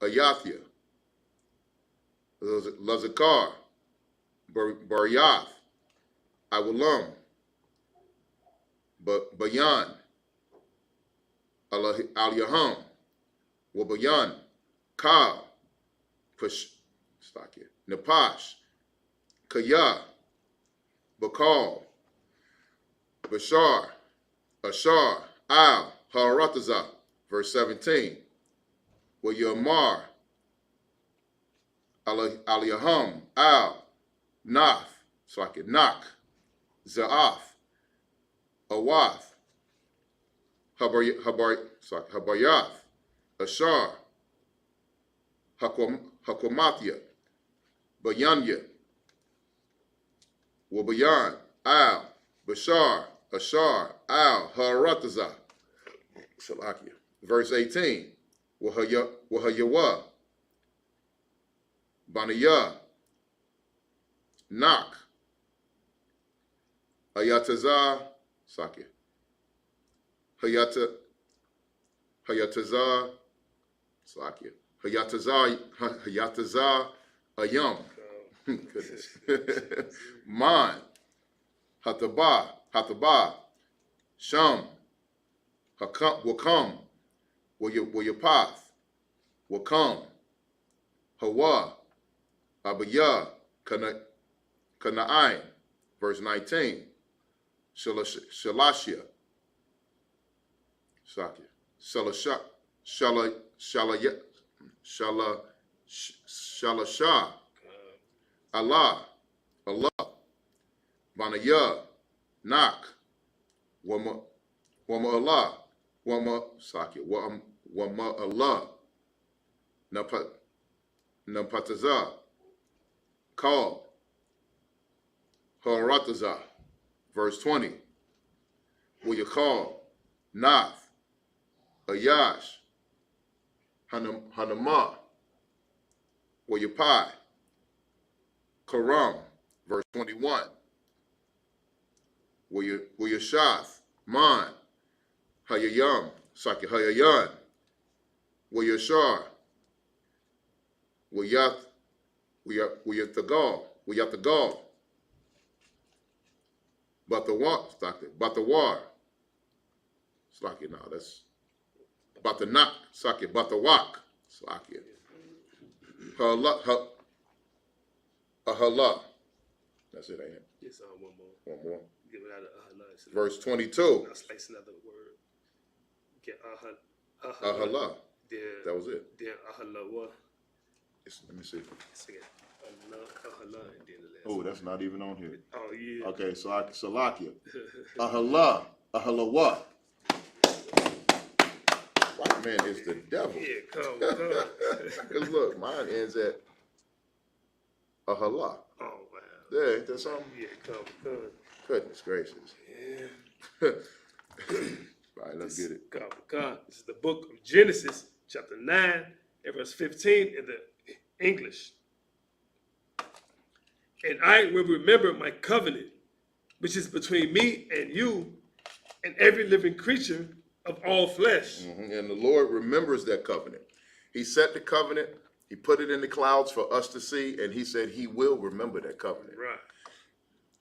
Ayathia, Lazakar, Baryath, Awalam, Bayan, Al-Yaham, Wabayan, Ka, Napash, Kaya, Bakal, Bashar, Ashar, Al, Harataza, verse 17. Wayamar, Aliyaham, Al, Naf, Nak, Za'af, Awath, Habayath, Ashar, Hakwamathia, Bayanya, Wabayan, Al, Bashar, Ashar, Al, Harataza, Salakia. Verse 18. Wahayawa, Banaya, Nak, Hayataza, Sakia, Hayataza, Sakia, Hayataza, Ayam, goodness, Man, Hataba, Sham, Wakam, Wayapath, Wakam, Hawa, Abaya, Kana'ai, verse 19, Shalashia, Shalasha, Allah, Banaya, Nak, Wama Allah, Wama Allah, Napataza, Kal, Harataza, verse 20. Will you call Nath, Ayash, Hanama, will you pi, Karam, verse 21. Will you Shath, Man, Hayayam, Saki Hayayan, will you Shar, will you Tagal, but the war, Slaki, no, that's but the knock, Saki, but the walk, Slaki. Hala. That's it, ain't it? Yes, one more. One more. Give it out of Verse 22. Now slice another word. Get Hala. That was it. Then Ahalawa. Let me see. Ahala, and then the last. Oh, that's not even on here. Oh, yeah. Okay, so Salakia. Ahalawa. White man is the devil. Yeah, come. Because look, mine ends at Ahala. Oh, wow. Yeah, ain't that something? Yeah, come. Goodness gracious. Yeah. All right, let's get it. Come. This is the book of Genesis, chapter 9, and verse 15 in the English. And I will remember my covenant, which is between me and you and every living creature of all flesh. Mm-hmm. And the Lord remembers that covenant. He set the covenant, he put it in the clouds for us to see, and he said he will remember that covenant. Right.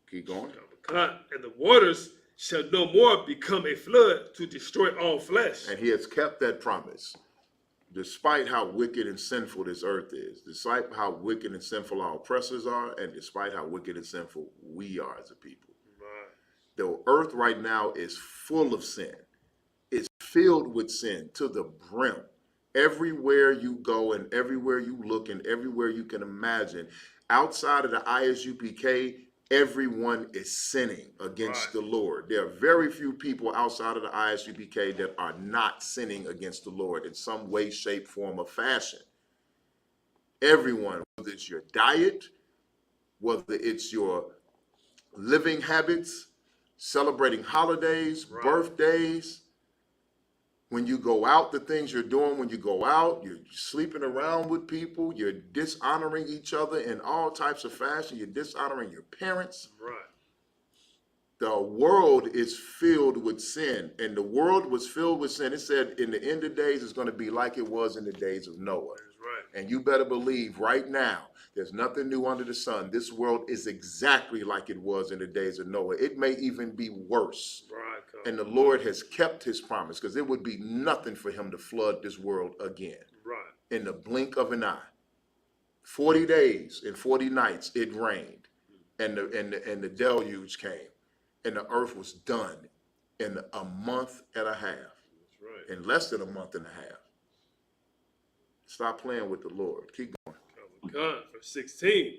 Keep going. And the waters shall no more become a flood to destroy all flesh. And he has kept that promise. Despite how wicked and sinful this earth is, despite how wicked and sinful our oppressors are, and despite how wicked and sinful we are as a people. Right. The earth right now is full of sin. It's filled with sin to the brim. Everywhere you go and everywhere you look and everywhere you can imagine, outside of the Isupk, everyone is sinning against the Lord. There are very few people outside of the Isupk that are not sinning against the Lord in some way, shape, form, or fashion. Everyone, whether it's your diet, whether it's your living habits, celebrating holidays, birthdays, when you go out, the things you're doing when you go out, you're sleeping around with people, you're dishonoring each other in all types of fashion, you're dishonoring your parents. Right. The world is filled with sin, and the world was filled with sin. It said in the end of days, it's going to be like it was in the days of Noah. That's right. And you better believe right now, there's nothing new under the sun. This world is exactly like it was in the days of Noah. It may even be worse. Right. And the Lord has kept his promise, because it would be nothing for him to flood this world again. Right. In the blink of an eye. 40 days and 40 nights it rained, and the deluge came, and the earth was done in a month and a half. That's right. In less than a month and a half. Stop playing with the Lord. Keep going. God, verse 16.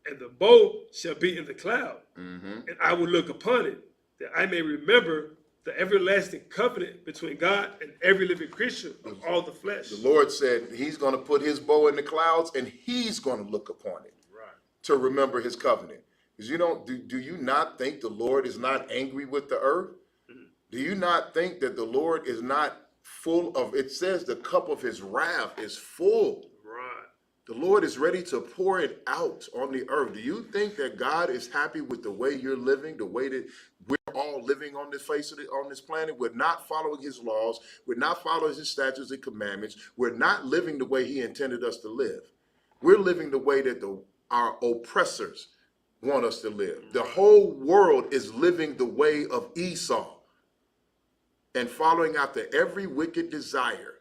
And the bow shall be in the cloud, Mm-hmm. and I will look upon it, that I may remember the everlasting covenant between God and every living creature of all the flesh. The Lord said he's going to put his bow in the clouds, and he's going to look upon it. Right. To remember his covenant. Because you don't do you not think the Lord is not angry with the earth? Mm-hmm. Do you not think that the Lord is not full of, it says the cup of his wrath is full. Right. The Lord is ready to pour it out on the earth. Do you think that God is happy with the way you're living, the way that we're all living on this face of on this planet? We're not following his laws. We're not following his statutes and commandments. We're not living the way he intended us to live. We're living the way that our oppressors want us to live. The whole world is living the way of Esau and following after every wicked desire.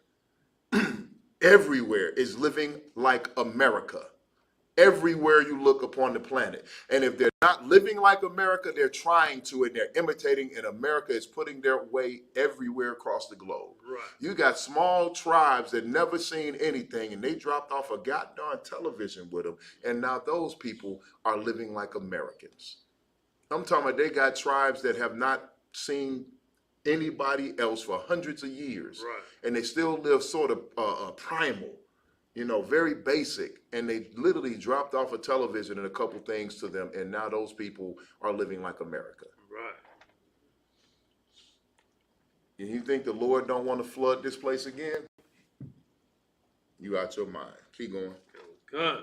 Everywhere is living like America. Everywhere you look upon the planet. And if they're not living like America, they're trying to, and they're imitating, and America is putting their way everywhere across the globe. Right. You got small tribes that never seen anything, and they dropped off a goddamn television with them, and now those people are living like Americans. I'm talking about they got tribes that have not seen anybody else for hundreds of years. Right. And they still live sort of primal, you know, very basic. And they literally dropped off a television and a couple things to them, and now those people are living like America. Right. And you think the Lord don't want to flood this place again? You out your mind. Keep going. God,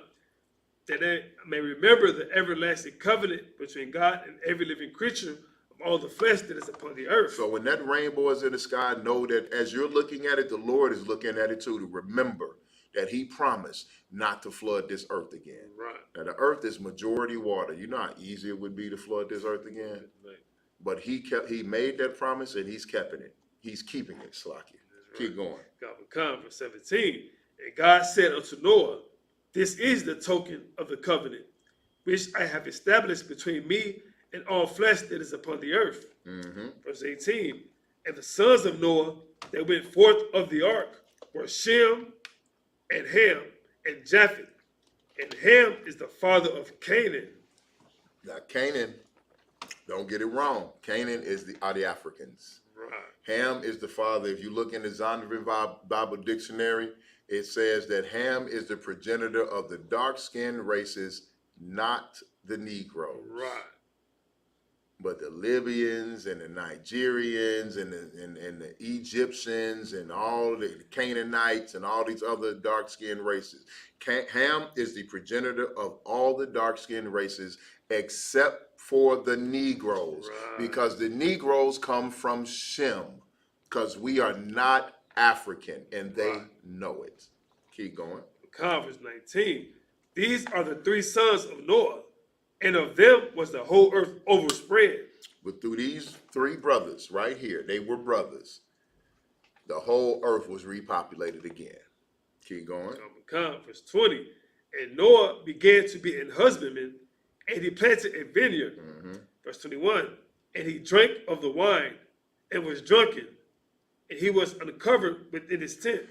that they may remember the everlasting covenant between God and every living creature of all the flesh that is upon the earth. So when that rainbow is in the sky, know that as you're looking at it, the Lord is looking at it too, to remember that he promised not to flood this earth again. Right. Now the earth is majority water. You know how easy it would be to flood this earth again? Right. But he made that promise, and he's keeping it. He's keeping it, Slaki. Right. Keep going. God will come, verse 17. And God said unto Noah, this is the token of the covenant, which I have established between me and all flesh that is upon the earth. Mm-hmm. Verse 18. And the sons of Noah that went forth of the ark were Shem and Ham and Japheth. And Ham is the father of Canaan. Now, Canaan, don't get it wrong. Canaan are the Africans. Right. Ham is the father. If you look in the Zondervan Bible Dictionary, it says that Ham is the progenitor of the dark-skinned races, not the Negroes. Right. But the Libyans and the Nigerians and the Egyptians and all the Canaanites and all these other dark-skinned races. Ham is the progenitor of all the dark-skinned races except for the Negroes. Right. Because the Negroes come from Shem. Because we are not African and they know it. Keep going. Verse 19. These are the three sons of Noah, and of them was the whole earth overspread. But through these three brothers right here, they were brothers, the whole earth was repopulated again. Keep going. Verse 20. And Noah began to be an husbandman, and he planted a vineyard. Verse 21. And he drank of the wine and was drunken, and he was uncovered within his tent.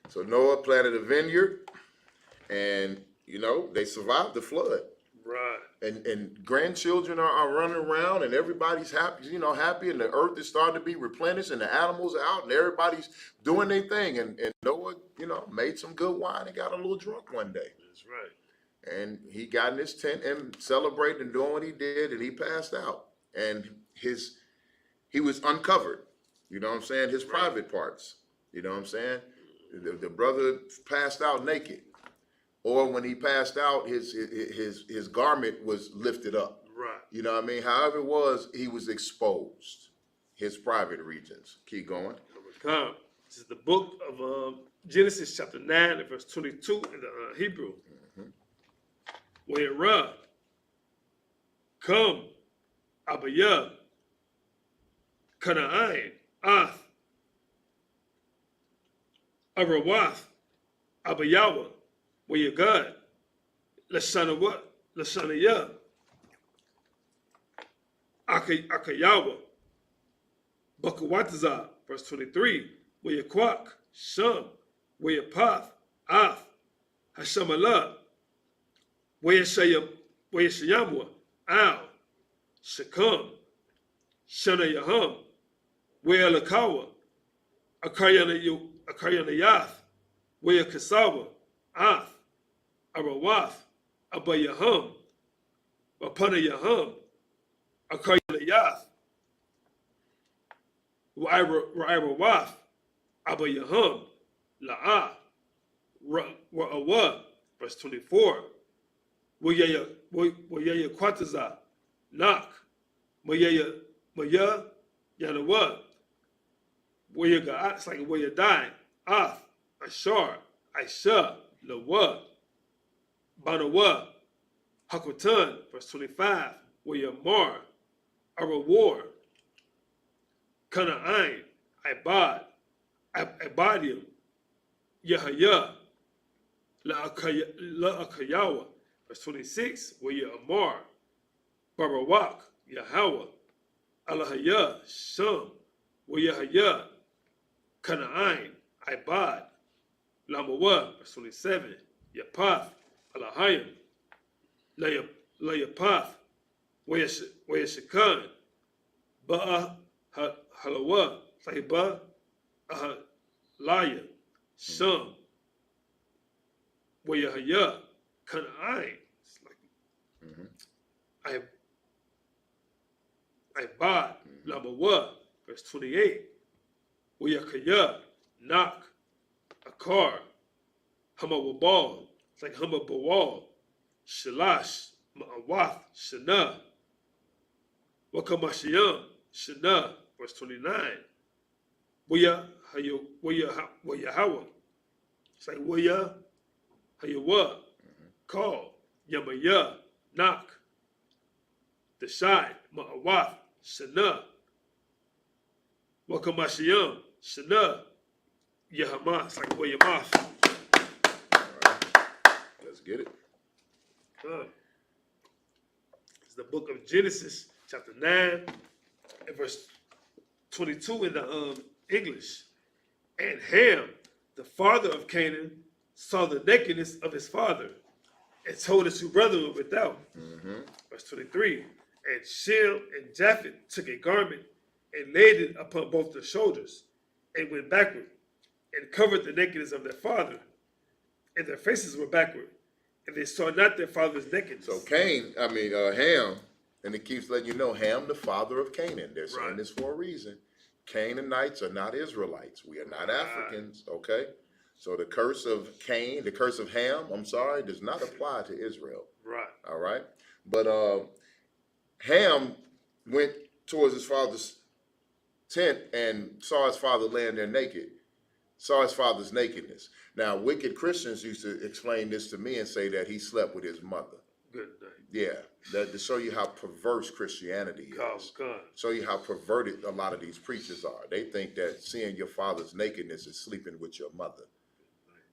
So Noah planted a vineyard, and they survived the flood. Right. And grandchildren are running around, and everybody's happy, happy, and the earth is starting to be replenished, and the animals are out, and everybody's doing their thing. And Noah, made some good wine and got a little drunk one day. That's right. And he got in his tent and celebrated and doing what he did, and he passed out. And he was uncovered. You know what I'm saying? His private parts. You know what I'm saying? The brother passed out naked. Or when he passed out, his garment was lifted up. Right. You know what I mean? However it was, he was exposed. His private regions. Keep going. This is the book of Genesis chapter 9 and verse 22 in the Hebrew. Where come Abiyah, Canaan, Ath, Arawath, Abiyawa, where you God, Lashanayah, Akayawa, Bakawataza, verse 23, where you Kwak, Shum, where you Path, Ath, Hashamallah, where you Shayamwa, Al, Shakam, Shanayaham, where Lakawa, Akayanayath, where Kasawa, Ath, Arawath, Abayaham, Apanayaham, Akayanayath, Rairawath, Abayaham, La'ah, Ra'awa, verse 24, Wayaya Kwataza, Nak, Maya Yanawa, where you got, it's like where you die, Ath, Ashar, Aisha, Lawa, Banawa, Hakutan, verse 25, where you Mar, Arawar, Kana'ain, Ibad, Ibadium, Yahaya, La'akayawa, verse 26, where you Amar, Barawak, Yahweh, Alahaya, Shum, Wayahaya, Kana'ain, Ibad, Lamawa, verse 27, Yapath, Alahayim, Layapath, Wayashakan, Ba'a Halawa, Saiba, Laya, Shum, Wayahaya, Kana'ain, it's like, Ibad, Lamawa, verse 28, Wayakaya, Nak, Akar, Hamawabal, it's like Hamabawal, Shalash, Ma'awath, Shana, Wakamashiam, Shana, verse 29, Wayahawa, it's like Waya, Hayawa, Call, Yamaya, Nak, Deshai, Ma'awath, Shana, Wakamashiam, Shana, Yahama, it's like Wayamath. Let's get it. It's the book of Genesis, chapter 9, and verse 22 in the English. And Ham, the father of Canaan saw the nakedness of his father and told his two brethren without. Verse 23. And Shem and Japheth took a garment and laid it upon both their shoulders and went backward and covered the nakedness of their father. And their faces were backward, and they saw not their father's nakedness. So Ham, and it keeps letting you know, Ham, the father of Canaan. They're saying this for a reason. Canaanites are not Israelites. We are not Africans, okay? So the curse of Cain, the curse of Ham, does not apply to Israel. Right. All right? But Ham went towards his father's tent and saw his father laying there naked, saw his father's nakedness. Now, wicked Christians used to explain this to me and say that he slept with his mother. Good night. Yeah, that to show you how perverse Christianity is. Show you how perverted a lot of these preachers are. They think that seeing your father's nakedness is sleeping with your mother.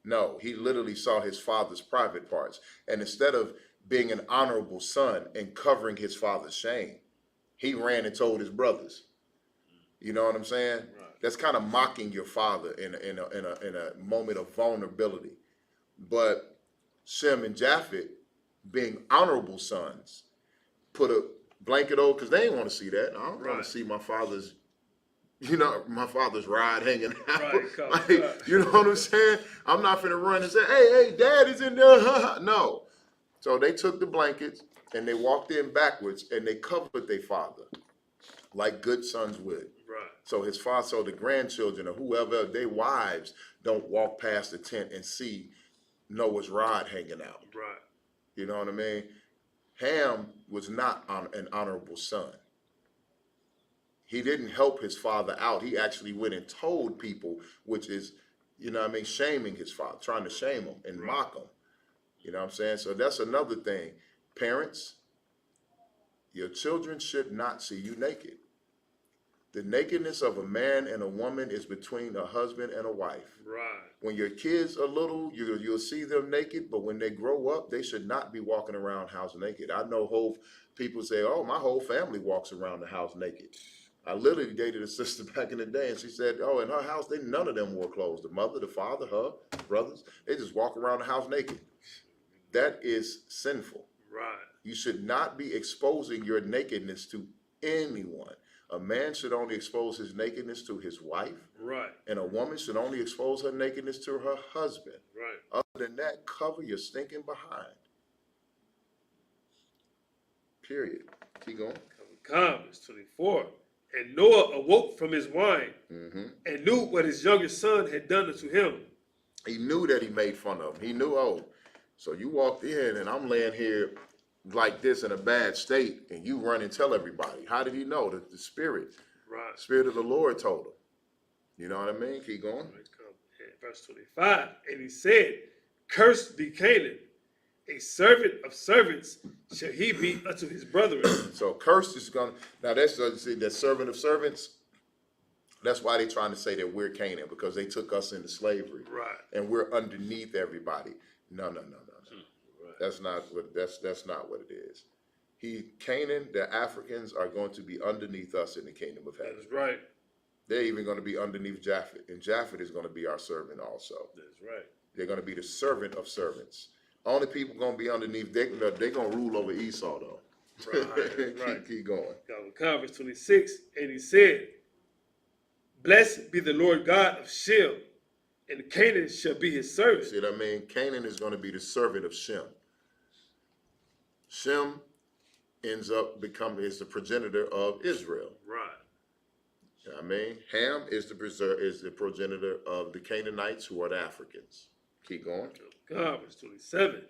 No, he literally saw his father's private parts. And instead of being an honorable son and covering his father's shame, he ran and told his brothers. You know what I'm saying? Right. That's kind of mocking your father in a moment of vulnerability. But Shem and Japheth, being honorable sons, put a blanket over, because they ain't want to see that. I don't want to see my father's, my father's rod hanging out. You know what I'm saying? I'm not finna run and say, hey, dad is in there. No. So they took the blankets and they walked in backwards and they covered their father like good sons would. Right. So his father, so the grandchildren or whoever, their wives, don't walk past the tent and see Noah's rod hanging out. Right. You know what I mean? Ham was not an honorable son. He didn't help his father out. He actually went and told people, which is, shaming his father, trying to shame him and mock him. You know what I'm saying? So that's another thing. Parents, your children should not see you naked. The nakedness of a man and a woman is between a husband and a wife. Right. When your kids are little, you'll see them naked, but when they grow up, they should not be walking around house naked. I know people say, oh, my whole family walks around the house naked. I literally dated a sister back in the day, and she said, oh, in her house, none of them wore clothes. The mother, the father, her brothers, they just walk around the house naked. That is sinful. Right. You should not be exposing your nakedness to anyone. A man should only expose his nakedness to his wife. Right. And a woman should only expose her nakedness to her husband. Right. Other than that, cover your stinking behind. Period. Keep going. Verse 24. And Noah awoke from his wine and knew what his youngest son had done unto him. He knew that he made fun of him. He knew, so you walked in and I'm laying here like this in a bad state, and you run and tell everybody. How did he know? The Spirit. Right. Spirit of the Lord told him. You know what I mean? Keep going. Verse 25. And he said, cursed be Canaan, a servant of servants shall he be unto his brethren. So cursed is going to, now that's that servant of servants. That's why they're trying to say that we're Canaan, because they took us into slavery. Right. And we're underneath everybody. No. That's not what it is. Canaan, the Africans are going to be underneath us in the kingdom of heaven. That's right. They're even going to be underneath Japheth, and Japheth is going to be our servant also. That's right. They're going to be the servant of servants. Only people going to be underneath, they're going to rule over Esau though. Right. Keep going. Verse 26, and he said, blessed be the Lord God of Shem, and Canaan shall be his servant. See what I mean? Canaan is going to be the servant of Shem. Shem ends up is the progenitor of Israel. Right. You know what I mean? Ham is the progenitor of the Canaanites, who are the Africans. Keep going. Verse 27.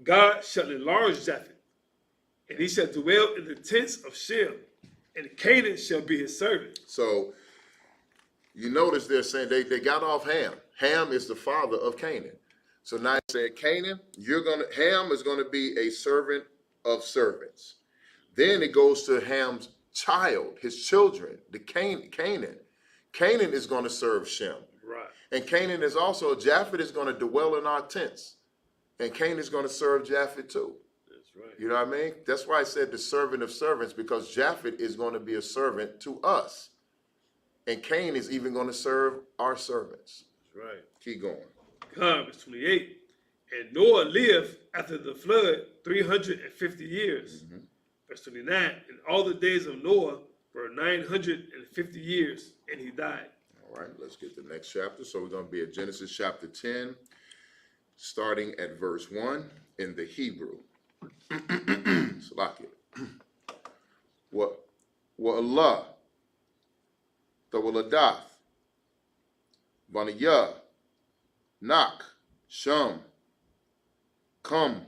God shall enlarge Japheth, and he shall dwell in the tents of Shem, and Canaan shall be his servant. So you notice they're saying they got off Ham. Ham is the father of Canaan. So now they said, Canaan, Ham is going to be a servant of servants. Then it goes to Ham's child, his children, the Canaan. Canaan is going to serve Shem. Right. And Canaan is also, Japheth is going to dwell in our tents. And Canaan is going to serve Japheth too. That's right. You know what I mean? That's why I said the servant of servants, because Japheth is going to be a servant to us. And Cain is even going to serve our servants. right. Keep going. Verse 28. And Noah lived after the flood 350 years. Verse 29. And all the days of Noah were 950 years, and he died. All right, let's get the next chapter. So we're going to be at Genesis chapter 10, starting at verse 1 in the Hebrew. Salakia. Wa'Allah, Tawaladath, Baniyah, Nak, Shum, Come,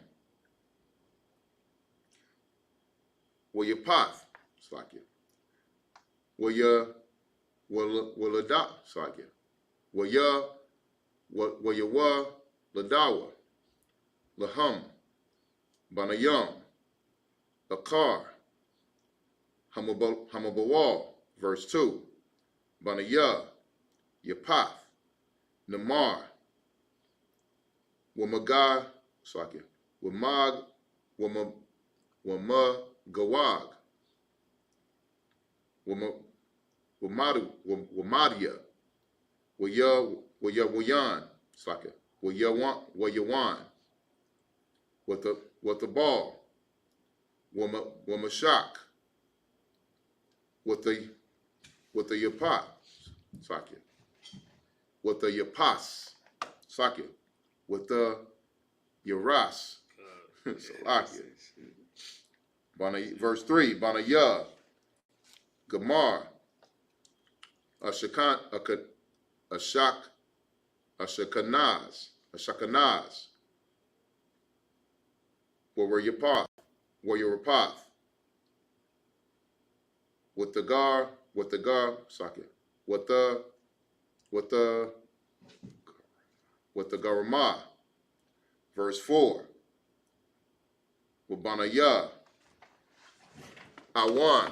Wayapath, Salakia. Wa'Ladah, Salakia. Wayawa, Ladawa, Laham, Banayam, Akar, Hamabawal, verse 2, Banayah, Yapath, Namar, Wamagah, Salakia, Wamagawag, Wamadia, Wayan, Salakia, Wayawan, with the ball, Wamashak, with the Yapat, Salakia, with the Yapas, Salakia, with the Yaras, Salakia. Verse 3, Banayah, Gamar, Ashakanaz, where your path, with the gar, socket, with the garamah, verse 4, with Banayah, Awan,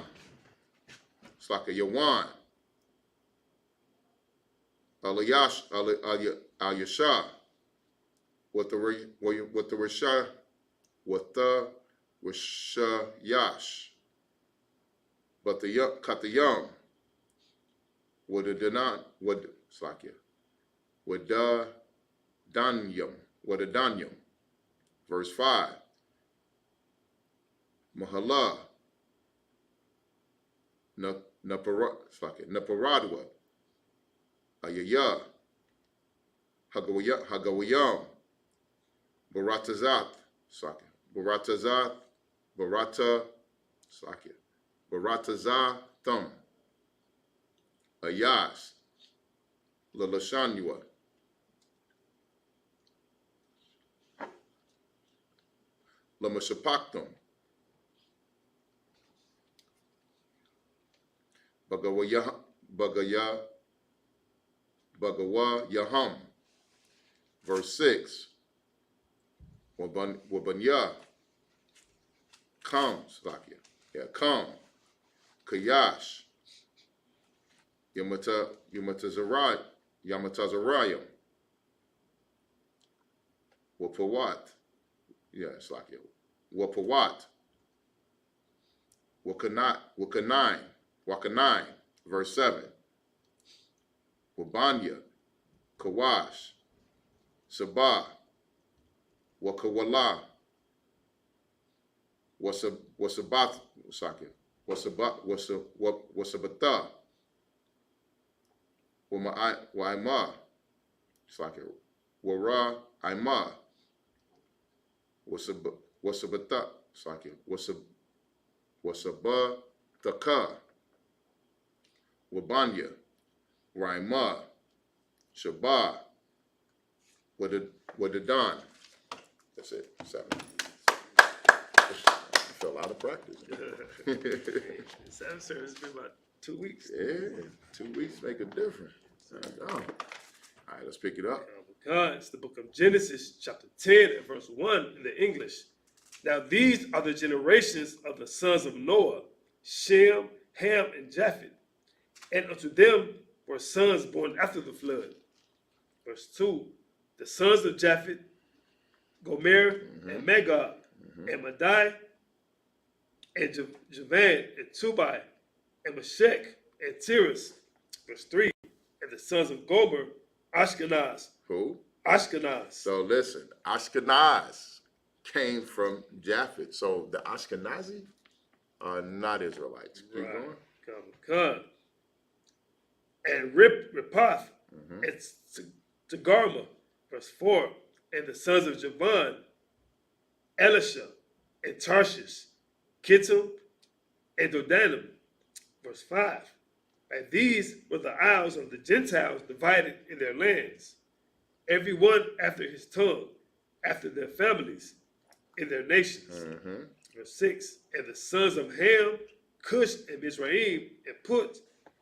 socket, Yawan, Al-Yasha, with the Risha, with the Rishayash, but the Katayam, with the Danan, with Slakia, with the Danyam, verse 5, Mahala, Naparadwa, Ayaya, Hagawayam, Baratazat, Sakia, Barata, Sakia, Baratazatham, Ayas, Lalashanyua, Lamashapaktam, Bagawa Yaham, verse 6, Wabanya, come, Slakia, come, Kayash, Yamatazarayam, Wapawat, Slakia, Wapawat, Wakanai, verse 7, Wabanya, Kawash, Sabah, Wakawala, Wasabath, Sakia, Wasabata, Waima, Sakia, Wara, Ima, Wasabata, Sakia, Wasabataka, Wabanya, Raima, Shabbat, with the Don. That's it. 7. I fell out of practice. 7 service has been about 2 weeks. Yeah, 2 weeks make a difference. All right, let's pick it up. It's the book of Genesis, chapter 10, and verse 1 in the English. Now these are the generations of the sons of Noah, Shem, Ham, and Japheth. And unto them were sons born after the flood. Verse 2, the sons of Japheth, Gomer, and Magog, and Madai, and Javan, and Tubai, and Meshech, and Tiras. Verse 3, and the sons of Gomer Ashkenaz. Who? Ashkenaz. So listen, Ashkenaz came from Japhet. So the Ashkenazi are not Israelites. Keep going. Come. And Ripath and Togarma, verse 4, and the sons of Javan, Elisha, and Tarshish, Kittim, and Dodanim, verse 5. And these were the isles of the Gentiles divided in their lands, every one after his tongue, after their families, in their nations. Verse 6. And the sons of Ham, Cush, and Mizraim, and Put,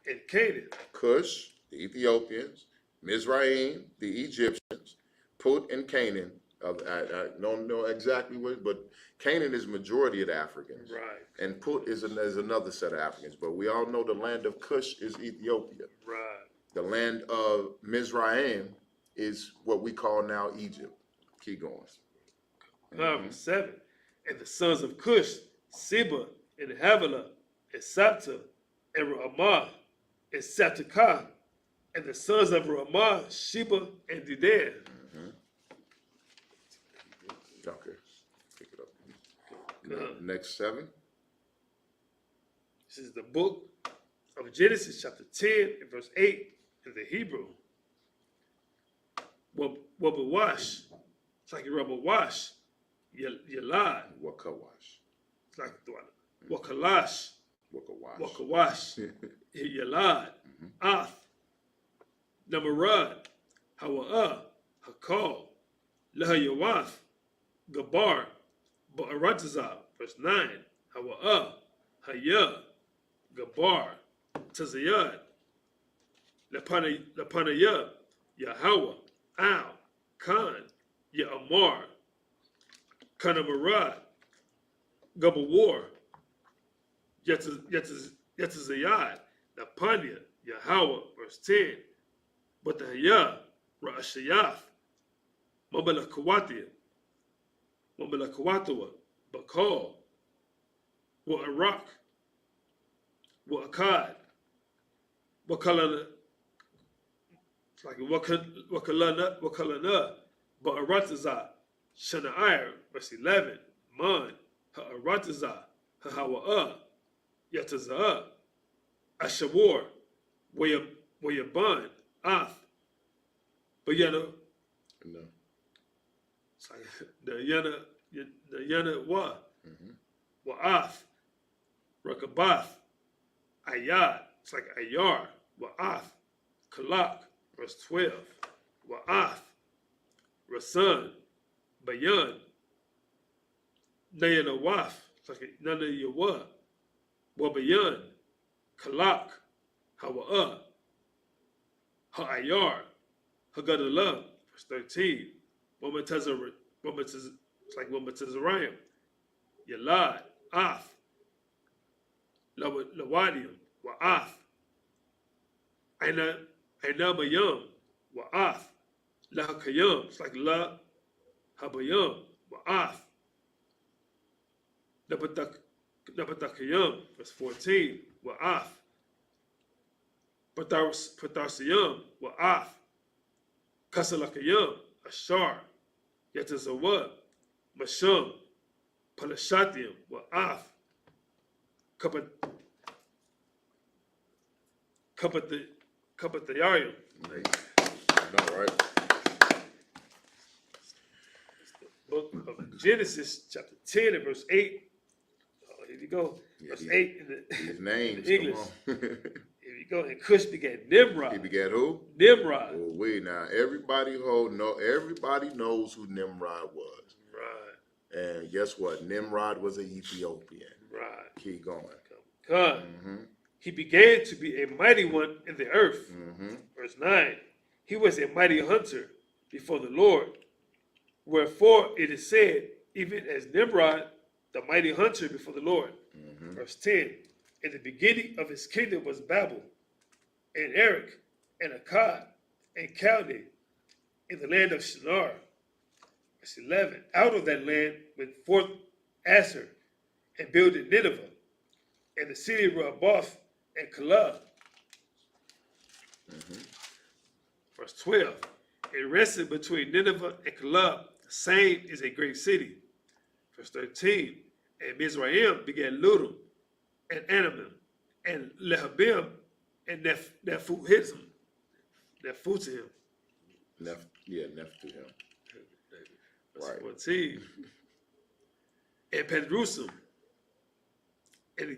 and Canaan. Cush, the Ethiopians, Mizraim, the Egyptians, Put, and Canaan. I don't know exactly what, but Canaan is majority of the Africans. Right. And Put is another set of Africans. But we all know the land of Cush is Ethiopia. Right. The land of Mizraim is what we call now Egypt. Keep going. Verse 7. And the sons of Cush, Seba, and Havilah, and Sapta, and Ramah, and Saptakah, and the sons of Ramah, Sheba, and Dedan. Okay. Pick it up. Next 7. This is the book of Genesis, chapter 10, and verse 8 in the Hebrew. Wabawash. It's like you rub a wash. Yalad. Wakawash. It's like Wakalash. Wakawash. Yalad. Ath. Namarad. Hawa'ah. Hakal. Lahayawath. Gabar. Ba'aratazah. Verse 9. Hawa'ah. Hayah. Gabar. Tazayad. Lapanayah. Yahweh. Al. Khan. Ya'amar. Kanamarad. Gabawar. Yatazayad. Lapanya. Yahweh. Verse 10. Batahayah. Ra'ashayath. Mabalakawatiya. Mabalakawatawa. Bakal. Wa'arak. Wa'akad. Wakalana. It's like Wakalana. Ba'aratazah. Shana'ir. Verse 11. Man. Ha'aratazah. Ha'awa'ah. Yatazah. Ashawar. Wayaban. Ath. Bayana. No. It's like the Yana Wa. Wa'ath. Rakabath. Ayad. It's like Ayar. Wa'ath. Kalak. Verse 12. Wa'ath. Rasan. Bayan. Nayanawaf. It's like Nanayawa. Wabayan. Kalak. Hawa'ah. Ha'ayar. Hagadalah. Verse 13. It's like Womatazarayim. Yalad. Ath. Lawadium. Wa'ath. Ainamayam. Wa'ath. Lahakayam. It's like La Habayam. Wa'ath. Nabatakayam. Verse 14. Wa'ath. Patarsayam. Wa'ath. Kasalakayam. Ashar. Yatazawad. Masham. Palashatium. Wa'ath. Kapatayarium. No, right? Book of Genesis, chapter 10 and verse 8. Oh, here you go. Verse 8 in the names, in English. come on. Here you go. And Cush began Nimrod. He began who? Nimrod. Oh, wait, now everybody knows who Nimrod was. Right. And guess what? Nimrod was an Ethiopian. Right. Keep going. God. He began to be a mighty one in the earth. Verse 9. He was a mighty hunter before the Lord. Wherefore it is said, even as Nimrod, the mighty hunter before the Lord. Verse 10. In the beginning of his kingdom was Babel, and Erech, and Akkad, and Chaldea, in the land of Shinar. Verse 11. Out of that land went forth Asher, and builded Nineveh, and the city of Rehoboth, and Calah. Verse 12. It rested between Nineveh and Caleb. The same is a great city. Verse 13. And Mizraim began Ludum and Anamim and Lehabim and Nephuhim. Nephuhim. Nephuhim. Right. 14. And Pedrusum and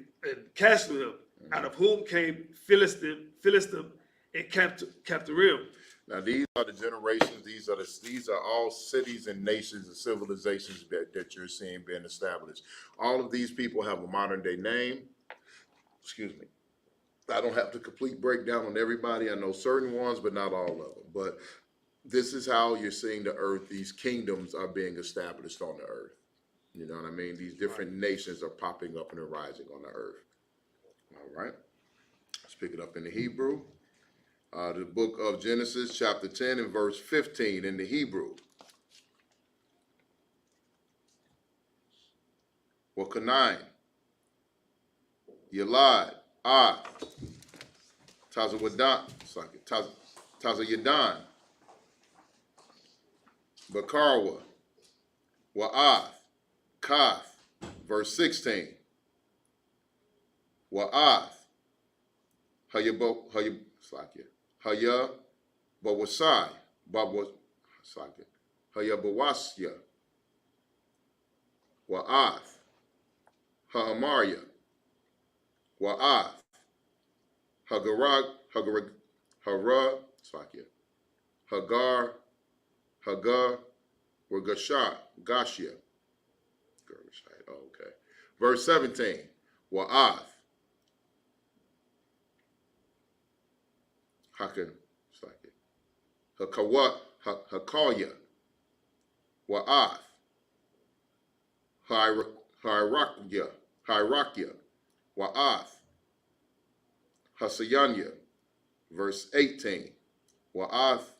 Casluhim, out of whom came Philistim and Captorim. Now these are the generations. These are all cities and nations and civilizations that you're seeing being established. All of these people have a modern day name. Excuse me. I don't have the complete breakdown on everybody. I know certain ones, but not all of them. But this is how you're seeing the earth. These kingdoms are being established on the earth. You know what I mean? These different nations are popping up and arising on the earth. All right. Let's pick it up in the Hebrew. The book of Genesis, chapter 10 and verse 15 in the Hebrew. Wakanain, Yalad, Tazawadan, Tazayadan, Bakarwa, Wa'ath, Kath, verse 16. Wa'ath, Haya Bawasai, Haya Bawasya, Wa'ath, Ha'amarya, Wa'ath, Hagar, Wagasha, Gashia. Okay. Verse 17, Wa'ath, Hakawya, Wa'ath, Hierarchia, Wa'ath, Hasayanya, verse 18, Wa'ath,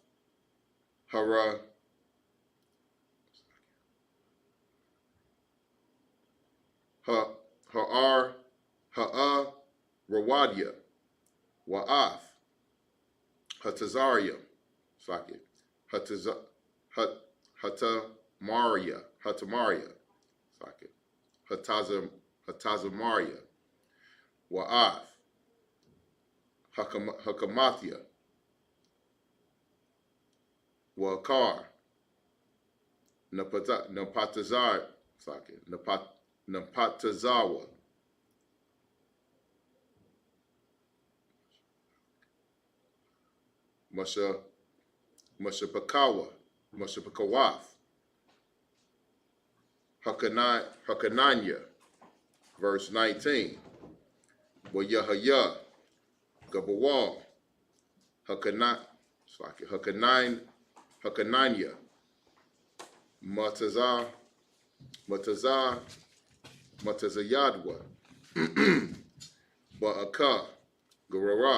Ha'ar, Rawadia, Wa'ath, Hatazaria, Hatamaria, Hatazamaria, Wa'ath, Hakamathia, Wa'akar, Napatazawa, Mashapakawath, Hakananya, verse 19. Yahaya, Gabawal, Hakananya, Matazayadwa, Ba'aka, Garara,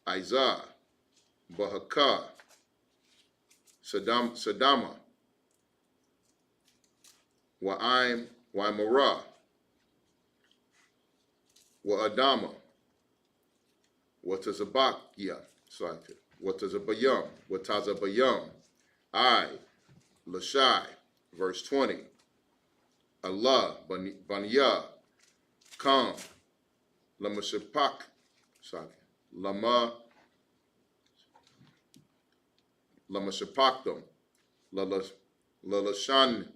Izah, Bahaka, Sadama, Waimara, Wa'adama, Watazabakia, Watazabayam, Lashai, verse 20, Allah, Baniya, Kam, Lamashapak, Lamashapakdom, Lalashan,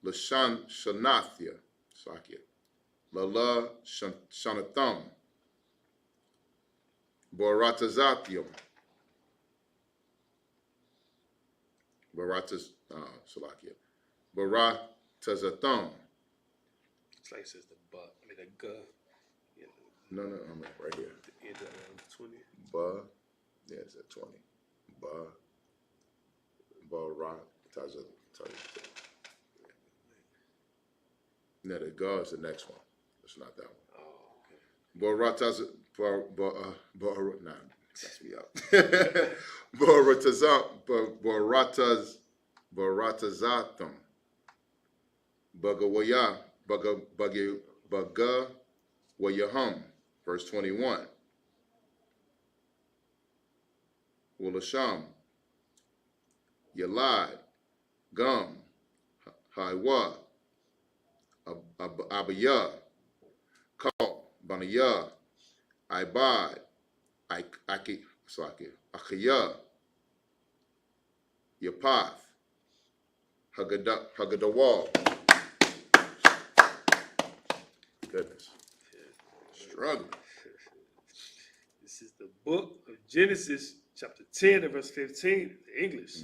Lashan Shanathia, Lala Shanatham, Baratazatium, Baratazatham. It's like it says the but, I mean the guh. Yeah. No, I'm right here. The end of 20. Yeah, it's at 20. Baratazatham. No, the guh is the next one. It's not that one. Oh, okay. Nah, that's me up. Baratazatham. Bagawayahum, verse 21. Walasham, Yalad, Gum, Haiwa, Abaya, Kal, Banaya, Ibad, Akhiya, Yapath, Hagadawal. Goodness. Struggling. This is the book of Genesis, chapter 10 and verse 15, the English.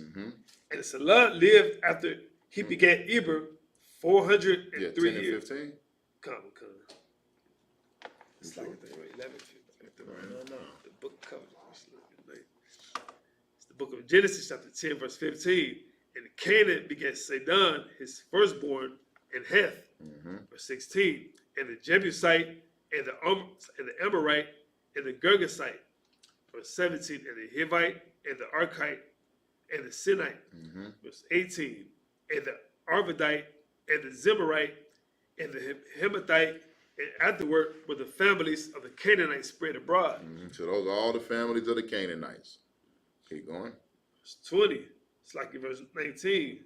And Salah lived after he begat Eber 403 10 and years. 15? Come. It's like 11, 15. No. The book covers it. It's the book of Genesis, chapter 10, verse 15. And Canaan begat Sidon, his firstborn, and Heth, verse 16. And the Jebusite, and the Amorite, and the Girgasite, verse 17. And the Hivite, and the Archite, and the Sinite, verse 18. And the Arvadite, and the Zemarite, and the Hemathite, and afterward were the families of the Canaanites spread abroad. So those are all the families of the Canaanites. Keep going. Verse 20. It's like in verse 19.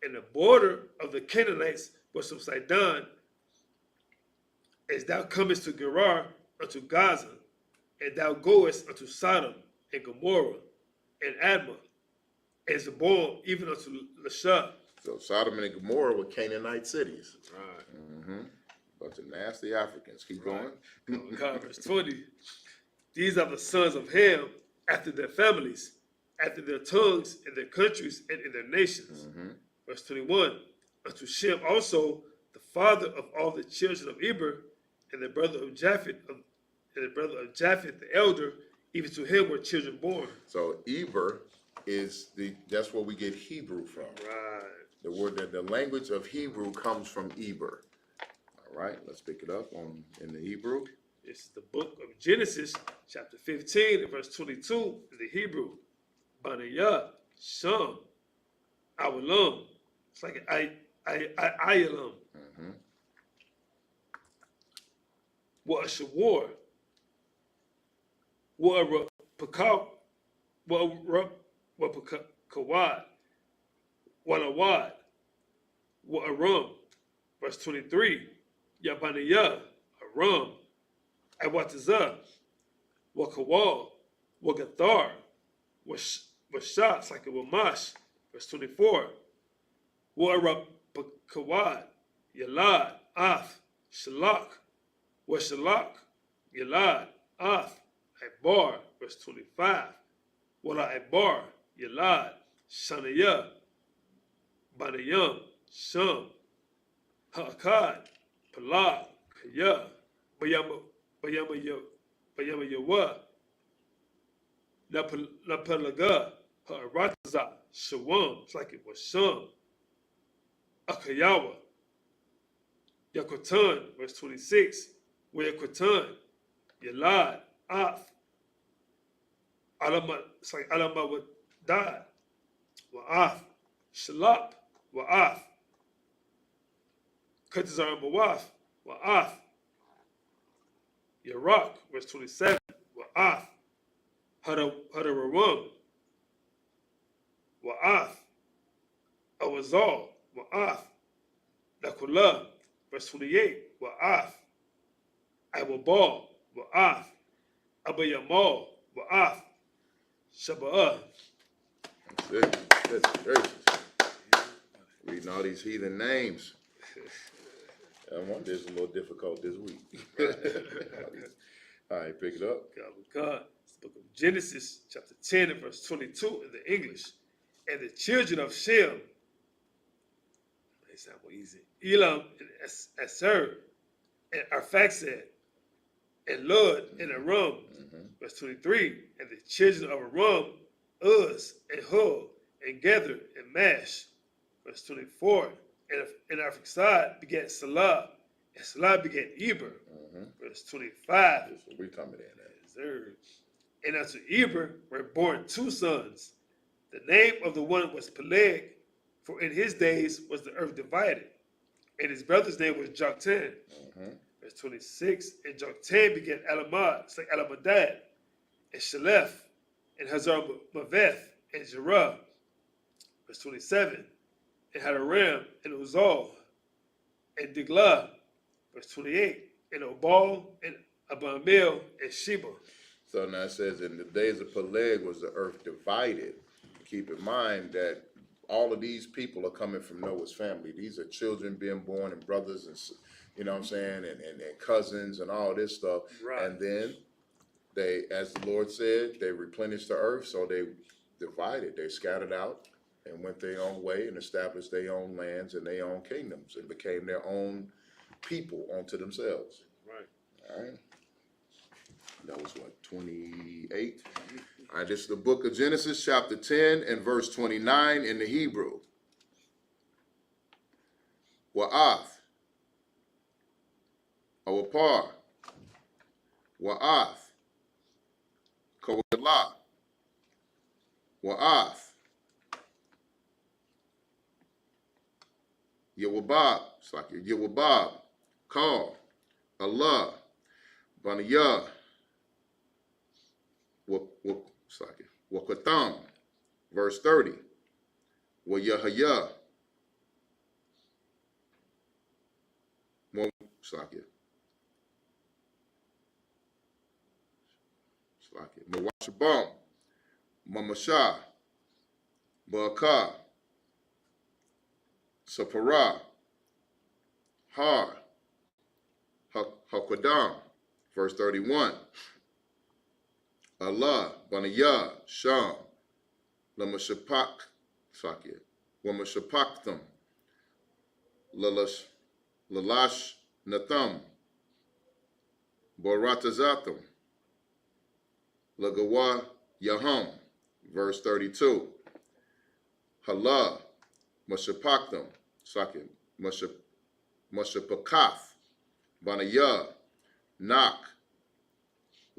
And the border of the Canaanites was from Sidon, as thou comest to Gerar unto Gaza, and thou goest unto Sodom and Gomorrah and Admah, and Zeboim, even unto Lasha. So Sodom and Gomorrah were Canaanite cities. Right. Bunch of nasty Africans. Keep going. Verse 20. These are the sons of Ham after their families, after their tongues, and their countries, and in their nations. Verse 21. Unto Shem also, the father of all the children of Eber, and the brother of Japheth, the elder, even to him were children born. So Eber is that's where we get Hebrew from. Right. The word that the language of Hebrew comes from Eber. All right, let's pick it up in the Hebrew. This is the book of Genesis, chapter 15, and verse 22, in the Hebrew. Banayah, Sham, Awalam. It's like Ayalam. Wa'ashawar. Wa'apakawad. Walawad. Wa'aram. Verse 23. Yabaniyah. Aram. Awatazah. Wakawal. Wagathar. Washat. It's like a Wamash. Verse 24. Wa'arapakawad. Yalad. Ath. Shalak. Washalak. Yalad. Ath. Ibar. Verse 25. Wala Ibar. Yalad. Shanayah. Banayam. Sham. Ha'akad. Palag. Kaya. Bayama Yawa. Napalaga. Ha'arataza. Shawam. It's like it was Sham. Akayawa. Yakotan. Verse 26. Yakotan. Yalad. Af. Alama. It's like Alama Wadad. Wa'af. Shalap. Wa'af. Katazar Mawaf. Wa'af. Yarak. Verse 27. Wa'af. Hadarawam. Wa'af. Awazal. Wa'af. Nakula. Verse 28. Wa'af. Iwabal. Wa'af. Abayamal. Wa'af. Shaba'ah. That's it. That's gracious. Reading all these heathen names. I wonder it's a little difficult this week. All right, pick it up. God. It's the book of Genesis, chapter 10 and verse 22 in the English. And the children of Shem, they sound more easy, Elam and Asher and Arphaxad and Lud and Aram, verse 23. And the children of Aram, Uz and Hul and Gether and Mash, verse 24. And Arphaxad begat Salah, and Salah begat Eber, verse 25. That's what we coming in at. And unto Eber were born two sons. The name of the one was Peleg, for in his days was the earth divided. And his brother's name was Joktan. Verse 26. And Joktan begat Alamad, it's like Alamadad, and Shalef, and Hazar-Maveth, and Jerah, verse 27, and Hadaram, and Uzal, and Diglah, verse 28, and Obal, and Abamel, and Sheba. So now it says, in the days of Peleg was the earth divided. Keep in mind that all of these people are coming from Noah's family. These are children being born and brothers and, you know what I'm saying, and cousins and all this stuff. Right. And then they, as the Lord said, they replenished the earth, so they divided. They scattered out and went their own way and established their own lands and their own kingdoms and became their own people unto themselves. Right. All right. That was what, 28? All right, this is the book of Genesis, chapter 10 and verse 29 in the Hebrew. Wa'ath, Awapar, Wa'ath, Kawala, Wa'ath, Yawabab, it's like Yawabab, Call, Allah, Baniyah, Wakatham, verse 30. Wayahaya, Mawashabam, Mamasha, Baaka, Sapara, Har, Hakadam, verse 31. Allah, Baniyah, Sham, Lamashapak, Wamashapaktham, Lalash Natham, Boratazatham, Lagawa Yaham, verse 32. Hala, Mashapaktham, Mashapakath, Baniyah, Nak,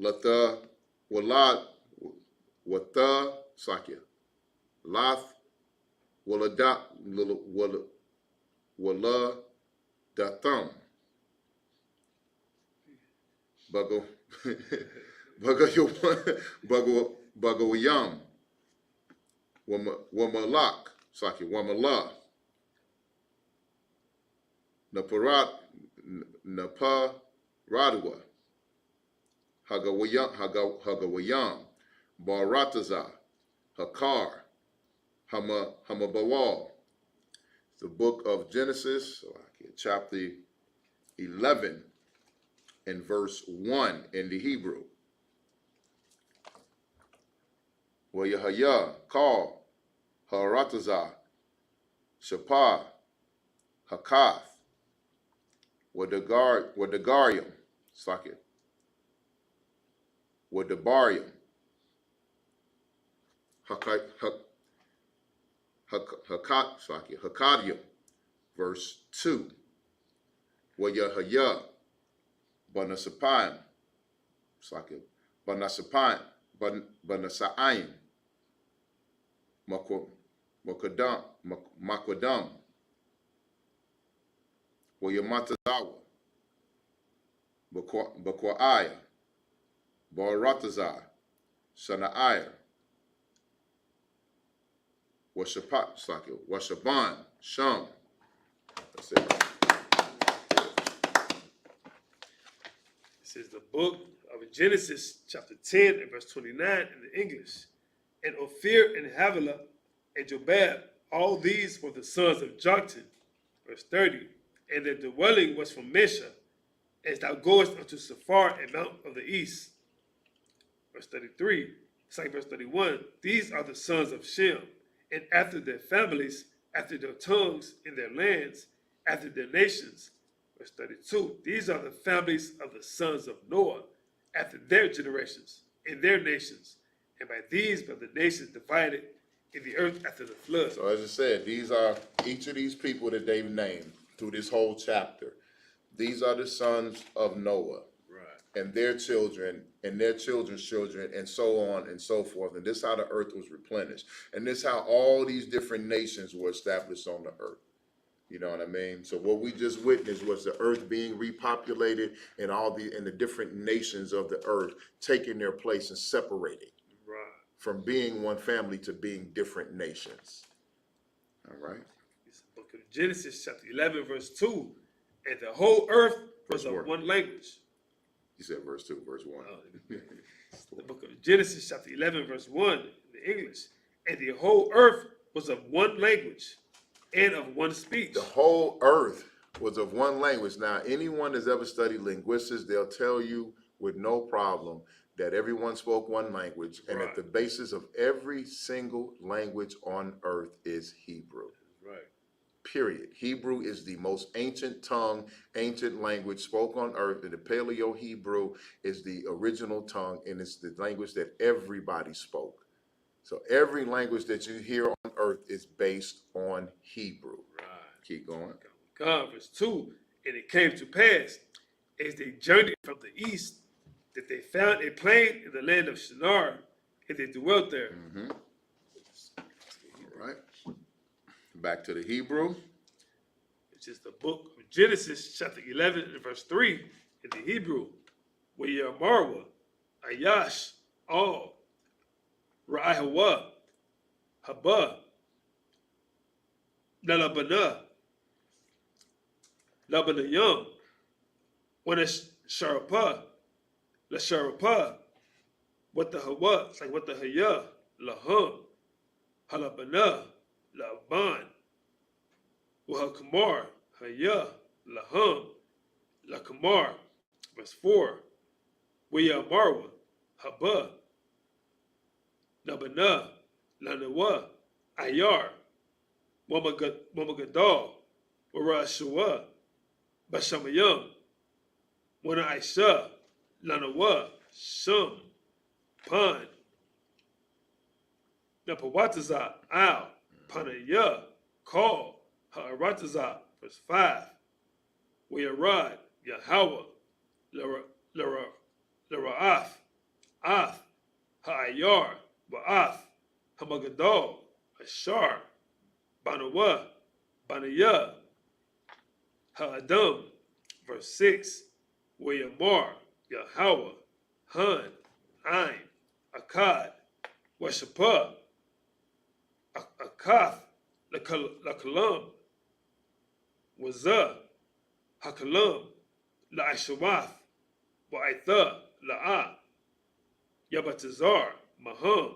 Latha, Walad, Watha, Lath, Walada, Wala, Datham, Bagawayam, Wamalak, Wamala, Naparadua, Hagawayam, Barataza, Hakar, Hamabawal. The book of Genesis, chapter 11 and verse 1 in the Hebrew. Wayahaya, Call, Harataza, Shapah, Hakath, Wadagarium, Wadabarium, Hakadium, verse 2. Wayahaya, Banasapayim, Banasayim, Makwadam, Wayamatazawa, Bakwaaya, Baratazar, Shanaiah, Washaban, Sham. That's it. This is the book of Genesis, chapter 10 and verse 29 in the English. And Ophir and Havilah and Jobab, all these were the sons of Joktan, verse 30. And their dwelling was from Mesha, as thou goest unto Sephar and Mount of the East. Verse 33, it's like verse 31. These are the sons of Shem, and after their families, after their tongues, in their lands, after their nations. Verse 32, these are the families of the sons of Noah, after their generations, in their nations. And by these were the nations divided in the earth after the flood. So as I said, these are each of these people that they've named through this whole chapter. These are the sons of Noah. And their children, and their children's children, and so on and so forth. And this is how the earth was replenished. And this is how all these different nations were established on the earth. You know what I mean? So what we just witnessed was the earth being repopulated and the different nations of the earth taking their place and separating from being one family to being different nations. All right. It's the book of Genesis, chapter 11, verse 2. And the whole earth was of one language. You said verse 2, verse 1. The book of Genesis, chapter 11, verse 1, in the English. And the whole earth was of one language and of one speech. The whole earth was of one language. Now, anyone that's ever studied linguistics, they'll tell you with no problem that everyone spoke one language, and that the basis of every single language on earth is Hebrew. Right. Period. Hebrew is the most ancient tongue, ancient language spoken on earth, and the Paleo-Hebrew is the original tongue, and it's the language that everybody spoke. So every language that you hear on earth is based on Hebrew. Right. Keep going. God, verse 2, and it came to pass, as they journeyed from the east, that they found a plain in the land of Shinar, and they dwelt there. Mm-hmm. All right. Back to the Hebrew. Which is the book of Genesis, chapter 11, and verse 3, in the Hebrew. Where Marwa, Ayash, Al, Ra'ihawa, Haba, Nalabana, Labanayam, Wanesh Sharapa, La Sharapa, what the Hawa, it's like what the Haya, Laham, Halabana, Laban, Wahakamar, Haya, Laham, Lakamar, verse 4, Waya Marwa, Haba, Nabana, Lanawa, Ayar, Wamagadal, Warashua, Bashamayam, Wana Aisha, Lanawa, Shum, Pan, Napawataza, Al, Panaya, Call, Ha'arataza, verse 5, Wayarad, Yahweh, Lara'af, Af, Ha'ayar, Ba'af, Hamagadal, Ashar, Banawa, Banaya, Ha'adam, verse 6, Wayamar, Yahweh, Han, Ain, Akkad, Washapah, Akaf, Lakalam, Wazah, Hakalam, La'ishawaf, Wa'itha, La'a, Yabatazar, Maham,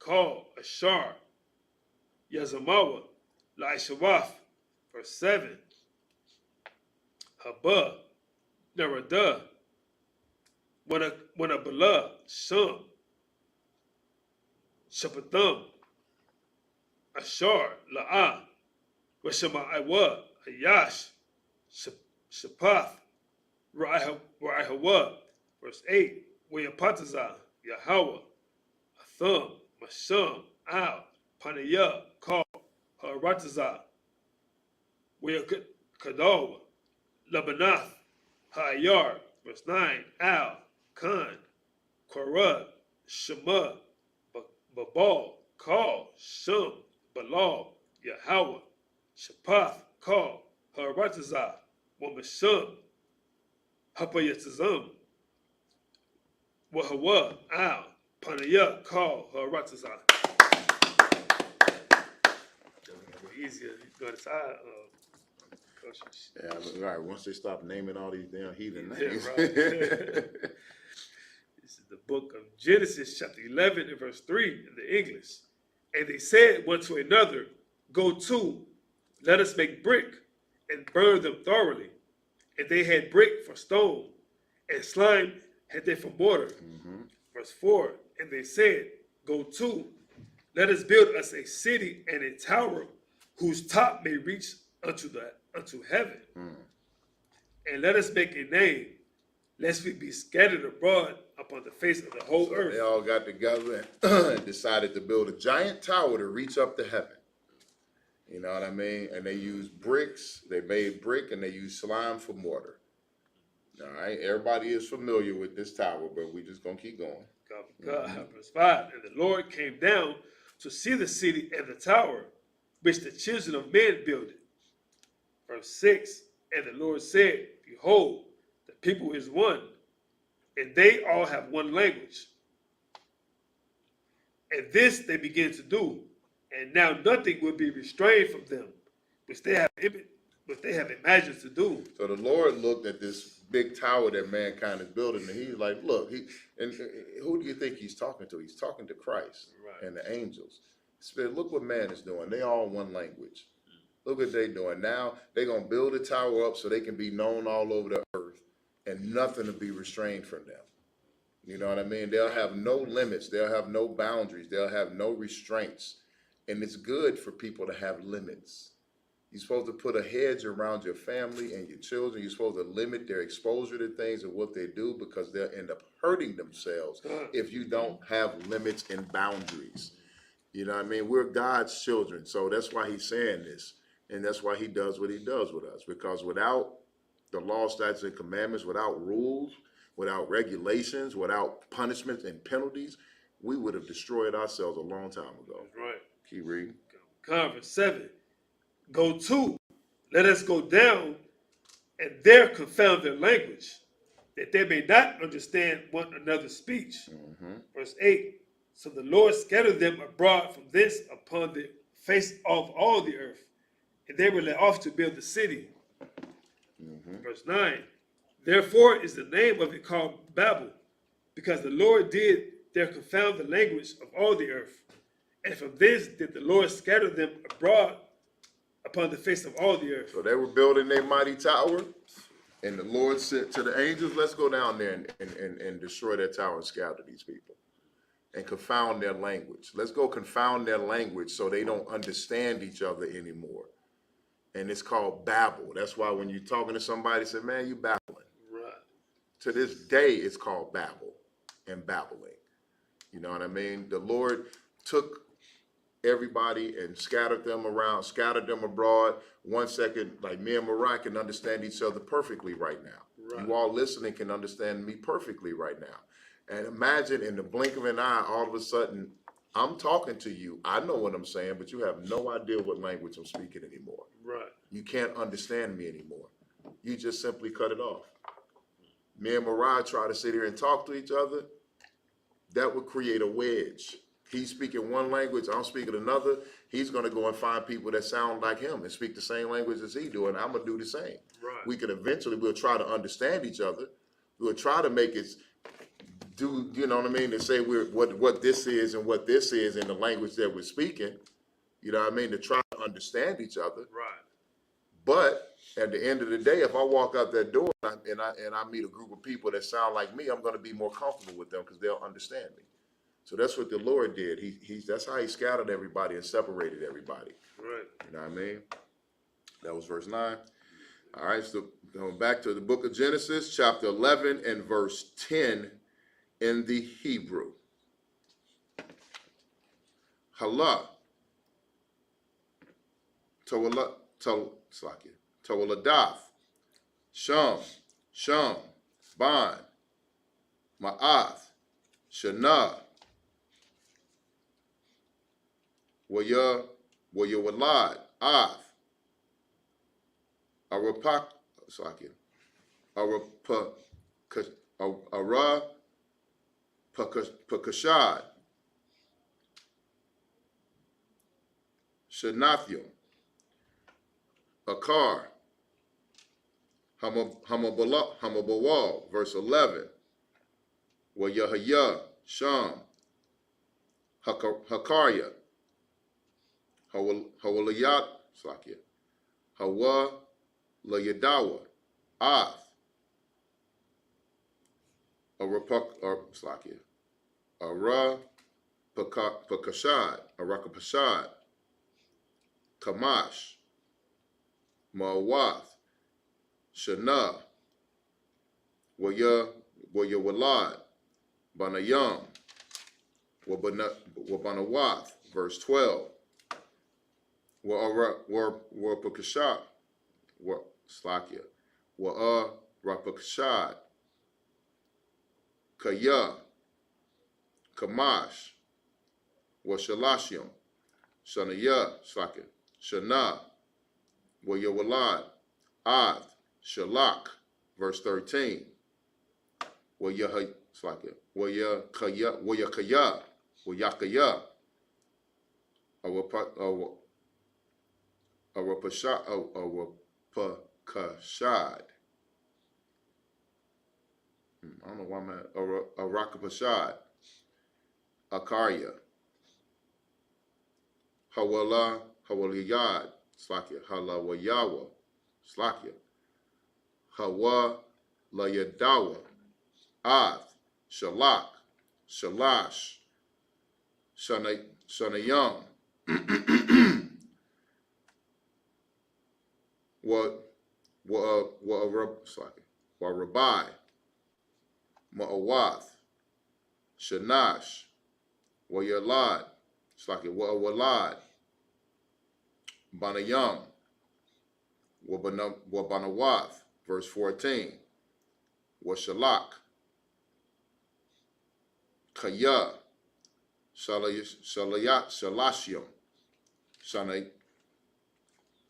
Kal, Ashar, Yazamawa, La'ishawaf, verse 7, Haba, Narada, Wanabala, Shum, Shapatham, Ashar, La'a, Rashama'iwa, Ayash, Shapath, Ra'ihawa, verse 8, Wayapataza, Yahweh, Atham, Masham, Al, Panaya, Kal, Ha'arataza, Wayakadawa, Labanath, Ha'ayar, verse 9, Al, Khan, Korah, Shema, Babal, Kal, Shum, Balal, Yahweh, Shapath, Kal, Ha'arataza, Wamasham, Hapayatazam, Wahawa, Al, Panaya, Kal, Ha'arataza. Easier, go to side. Yeah, right. Once they stop naming all these damn heathen names. Yeah, right. This is the book of Genesis, chapter 11, and verse 3 in the English. And they said one to another, Go to, let us make brick and burn them thoroughly. And they had brick for stone, and slime had they for mortar. Mm-hmm. Verse 4, and they said, Go to, let us build us a city and a tower whose top may reach unto heaven. And let us make a name, lest we be scattered abroad upon the face of the whole earth. They all got together and decided to build a giant tower to reach up to heaven. You know what I mean? And they used bricks. They made brick, and they used slime for mortar. All right? Everybody is familiar with this tower, but we just going to keep going. God, verse 5, and the Lord came down to see the city and the tower, which the children of men builded. Verse 6, and the Lord said, Behold, the people is one, and they all have one language. And this they began to do, and now nothing will be restrained from them, which they have imagined to do. So the Lord looked at this big tower that mankind is building, and he's like, look, and who do you think he's talking to? He's talking to Christ and the angels. He said, look what man is doing. They all one language. Look what they're doing. Now they're going to build a tower up so they can be known all over the earth, and nothing will be restrained from them. You know what I mean? They'll have no limits. They'll have no boundaries. They'll have no restraints. And it's good for people to have limits. You're supposed to put a hedge around your family and your children. You're supposed to limit their exposure to things and what they do, because they'll end up hurting themselves if you don't have limits and boundaries. You know what I mean? We're God's children. So that's why he's saying this. And that's why he does what he does with us. Because without the law, statutes, and commandments, without rules, without regulations, without punishments and penalties, we would have destroyed ourselves a long time ago. That's right. Keep reading. Verse 7. Go to, let us go down, and there confound their language, that they may not understand one another's speech. Verse 8. So the Lord scattered them abroad from thence upon the face of all the earth, and they were let off to build the city. Verse 9. Therefore is the name of it called Babel, because the Lord did there confound the language of all the earth. And from this did the Lord scatter them abroad upon the face of all the earth. So they were building their mighty tower, and the Lord said to the angels, let's go down there and destroy that tower and scatter these people and confound their language. Let's go confound their language so they don't understand each other anymore. And it's called Babel. That's why when you're talking to somebody, say, man, you babbling. Right. To this day, it's called Babel and babbling. You know what I mean? The Lord took everybody and scattered them around, scattered them abroad. 1 second, like me and Mariah can understand each other perfectly right now. Right. You all listening can understand me perfectly right now. And imagine in the blink of an eye, all of a sudden, I'm talking to you. I know what I'm saying, but you have no idea what language I'm speaking anymore. Right. You can't understand me anymore. You just simply cut it off. Me and Mariah try to sit here and talk to each other. That would create a wedge. He's speaking one language, I'm speaking another. He's going to go and find people that sound like him and speak the same language as he do, and I'm going to do the same. Right. We could eventually, we'll try to understand each other. We'll try to make it do, you know what I mean, to say what this is and what this is in the language that we're speaking. You know what I mean, to try to understand each other. Right. But at the end of the day, if I walk out that door and I meet a group of people that sound like me, I'm going to be more comfortable with them because they'll understand me. So that's what the Lord did. That's how he scattered everybody and separated everybody. Right. You know what I mean? That was verse 9. All right, so going back to the book of Genesis, chapter 11 and verse 10 in the Hebrew. Halah. Tawaladath. Sham. Ban. Ma'ath. Shana. Walad, Av, Arapak, Ara, Pakashad, Shanathium, Akar, Hamabawal, verse 11, Wayahaya, Sham, Hakarya, Hawalayat, Hawa Layadawa, Ath, Ara Pakashad, Arakapashad, Kamash, Mawath, Shana, Wayawalad, Banayam, Wabanawath, verse 12. Rapakashad, Rapakashad, Kaya, Kamash, Washalashim, Shanaya, Shana, Wayawalad, Ad, Shalak, verse 13. Wayakaya, Yakaya, Arapakashad. I don't know why I'm at Arakapashad, Akarya, Hawaliyad, Slakia, Halawayawa, Slakia, Hawalayadawa, Ath, Shalak, Shalash, Shanayam, Rabbi, Ma'awath, Shanash, Wayalad, Wa'awalad, Banayam, Wabanawath, verse 14, Washalak, Kaya, Shalashyam,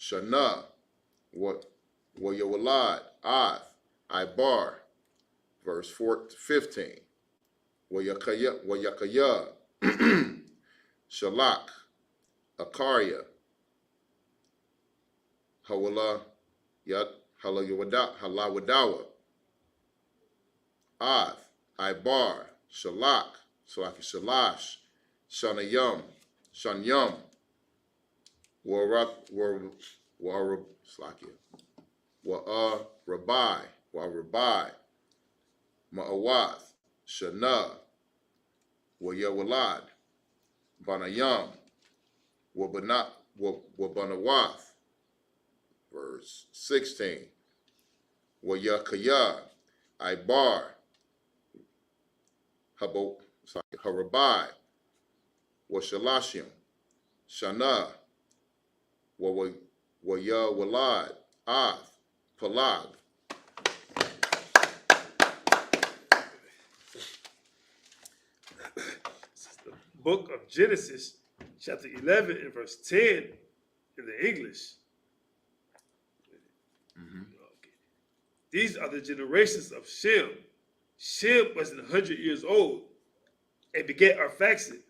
Shana, Wayawalad, Ath, Ibar, verse 15, Wayakaya, Shalak, Akarya, Halawadawa, Ath, Ibar, Shalak, Shalash, Shanyam, Rabbi, Ma'awath, Shana, Wayawalad, Banayam, Wabanawath, verse 16, Wayakaya, Ibar, Harabai, Washalashim, Shana, Wayawalad, Ath, Palag. Book of Genesis, chapter 11 and verse 10 in the English. Okay. These are the generations of Shem. Shem was 100 years old and begat Arphaxad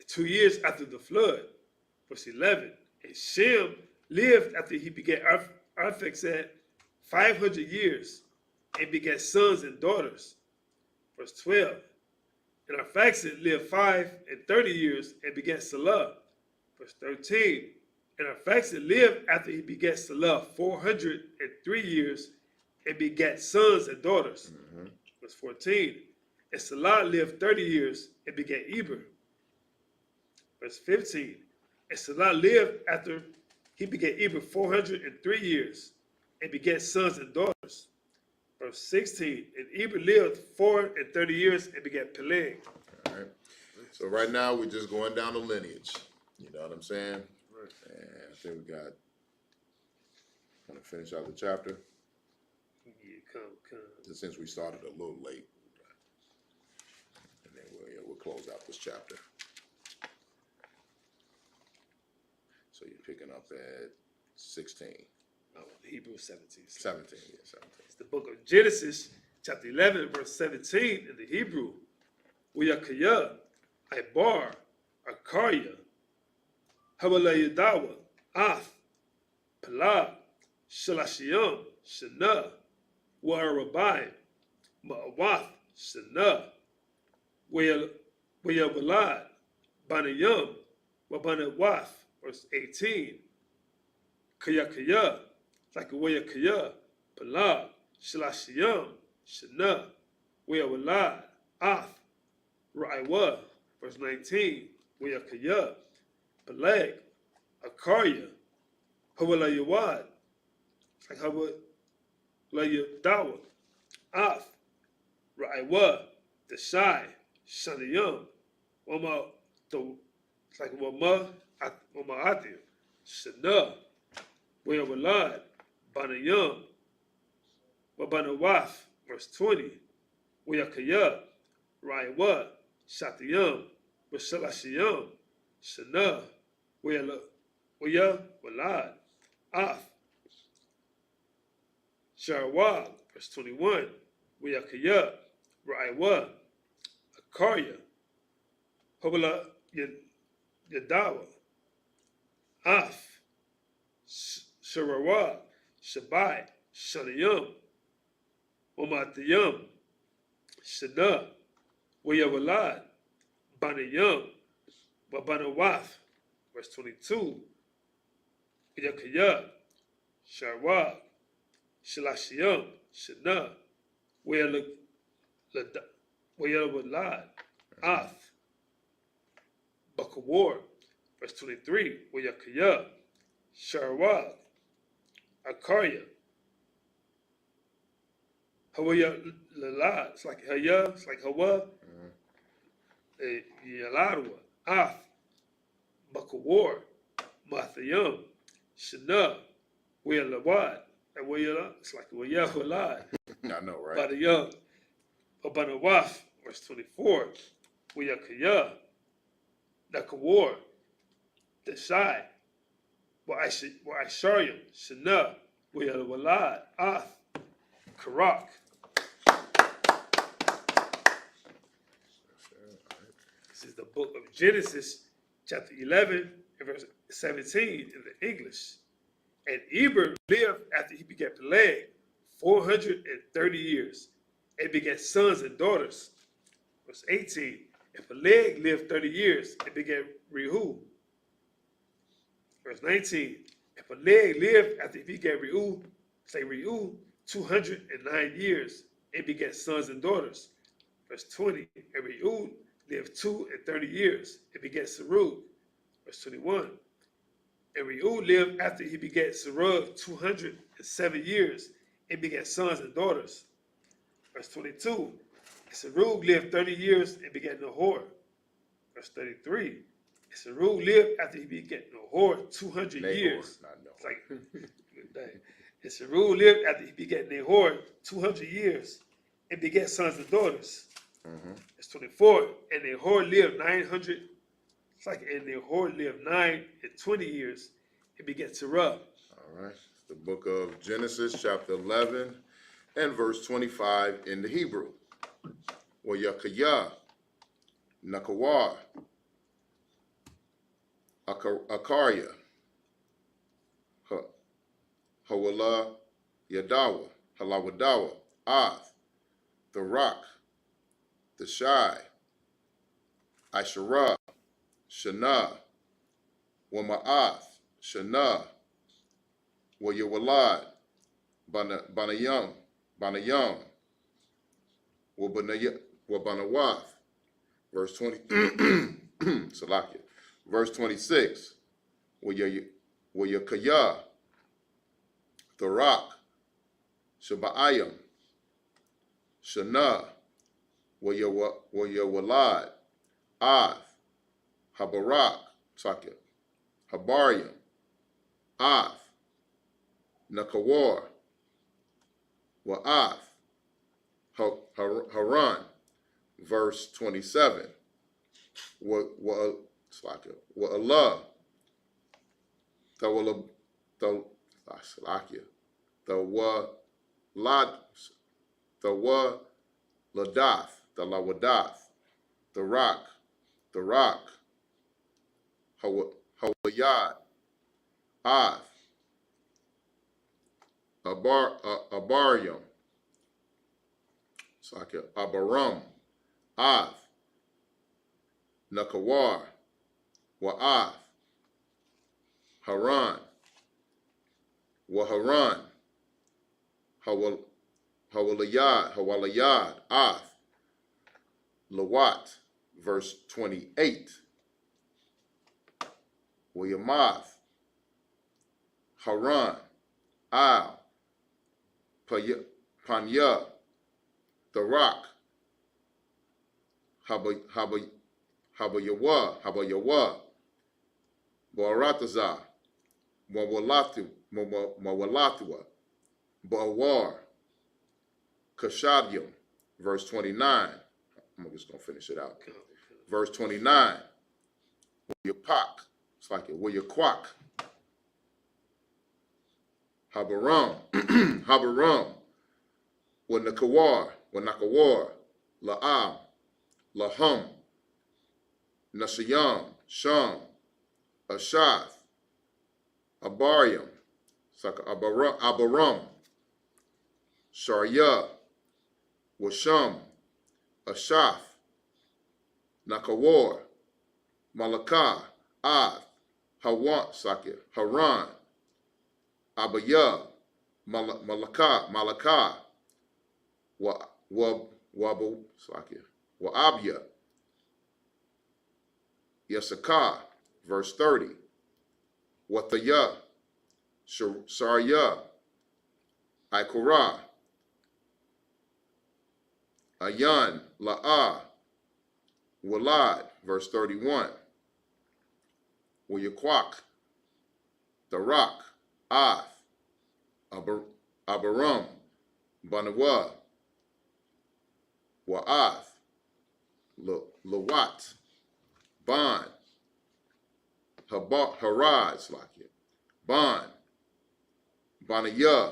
2 years after the flood. Verse 11. And Shem lived after he begat Arphaxad 500 years and begat sons and daughters. Verse 12. And Arphaxad lived 30 years and begat Salah. Verse 13. And Arphaxad lived after he begat Salah 403 years and begat sons and daughters. Verse 14. And Salah lived 30 years and begat Eber. Verse 15. And Salah lived after he begat Eber 403 years and begat sons and daughters. Verse 16, and Eber lived 30 years and begat Peleg. All right. So right now we're just going down the lineage. You know what I'm saying? Right. And I think we got. Want to finish out the chapter? Yeah, come. Since we started a little late, and then we'll close out this chapter. So you're picking up at 16. Oh, Hebrews 17. 17, yeah, 17. It's the book of Genesis, chapter 11, verse 17 in the Hebrew. Uyakaya, Ibar, Akarya, Hawalayadawa, Ath, Palah, Shalashiyam, Shana, Wa'arabai, Ma'awath, Shana, Wayabalad, Banayam, Wabanawath, verse 18. Kaya, like a Wayakaya, Palah, Shalashiyam, Shana, Wayawalad, Ath, Ra'iwa, verse 19. Wayakaya, Peleg, Akarya, Hawalayawad, like Hawalayadawa, Ath, Ra'iwa, Dashai, Shanayam, Wama, it's like Wama Adir, Shana, Wayawalad, Banayam, Wabanawath, verse 20. Wayakaya, Ra'iwa, Shatayam, Washalashiyam, Shana, Wayawalad, Ath, Sharwag, verse 21. Wayakaya, Ra'iwa, Akarya, Hobala Yadawa, Af, Sharawa, Shabai, Shanayam, Wamatayam, Shana, Wayawalad, Banayam, Wabanawaf, verse 22, Yakaya, Sharwa, Shalashiyam, Shana, Wayawalad, Af, Bakawar, verse 23, Wayakaya, Sharwa, Akarya, Hawaya Lalad, it's like Haya, it's like Hawa, Yaladwa, Af, Bakawar, Mathayam, Shana, Wayalawad, and Wayala, it's like Wayalad, I know, right? Badayam, Abanawaf, verse 24, Wayakaya, Nakawar, Desai, Wa'isharyam, Shana, Wayalawalad, Af, Karak. This is the book of Genesis, chapter 11, and verse 17 in the English. And Eber lived after he begat Peleg 430 years, and begat sons and daughters. Verse 18, and Peleg lived 30 years, and begat Rehu. Verse 19, and Peleg lived after he begat Rehu, 209 years, and begat sons and daughters. Verse 20, and Rehu lived 230 years, and begat Serug. Verse 21, and Rehu lived after he begat Serug 207 years, and begat sons and daughters. Verse 22, and Serug lived 30 years, and begat Nahor. Verse 33, and Serug lived after he begat Nahor 200 years. It's like, and Serug lived after he begat Nahor 200 years, and begat sons and daughters. It's 24, and Nahor lived 900. It's like, and Nahor lived 920 years, and begat Terah. All right. The book of Genesis, chapter 11, and verse 25 in the Hebrew. Wayakaya, Nakawar, Akarya, Hawala Yadawa, Halawadawa, Av, the Rock, the Shai, Asherah, Shana, Wama'ath, Shana, Wayawalad, Banayam, Wabanawath. Verse 20, Salakia. Verse 26, Wayakaya, the Rock, Shaba'ayam, Shana, Wayawalad, Av, Habarak, Sakia, Habarium, Av, Nakawar, Wa'ath, Haran, verse 27, Wa'allah, the Lawadath, the Rock, Hawayad, Av, Abarium, Abaram, Av, Nakawar, Wa'ath, Haran, Waharan, Hawalayad, Av, Lawat, verse 28, Wayamath, Haran, Al, Panya, the Rock, Habayawa, Baratazah, Mawalathua, Bawar, Kashadyam, verse 29. I'm just going to finish it out. Verse 29, Yapak, it's like it, Wayakwak, Habaram, Wanakawar, La'am, Lahum, Nashayam, Sham, Ashath, Abariam, Abaram, Sharyah, Washam, Ashaph, Nakawar, Malakah, Ad, Haran, Abayah, Malakah, Wa'abya, Yasakah, verse 30, Wathayah, Saryah, Ikorah, Ayan, La'ah, Walad, verse 31, Wayakwak, Darak, Ath, Abaram, Banawa, Wa'ath, Lawat, Ban, Haraj, Ban, Banaya,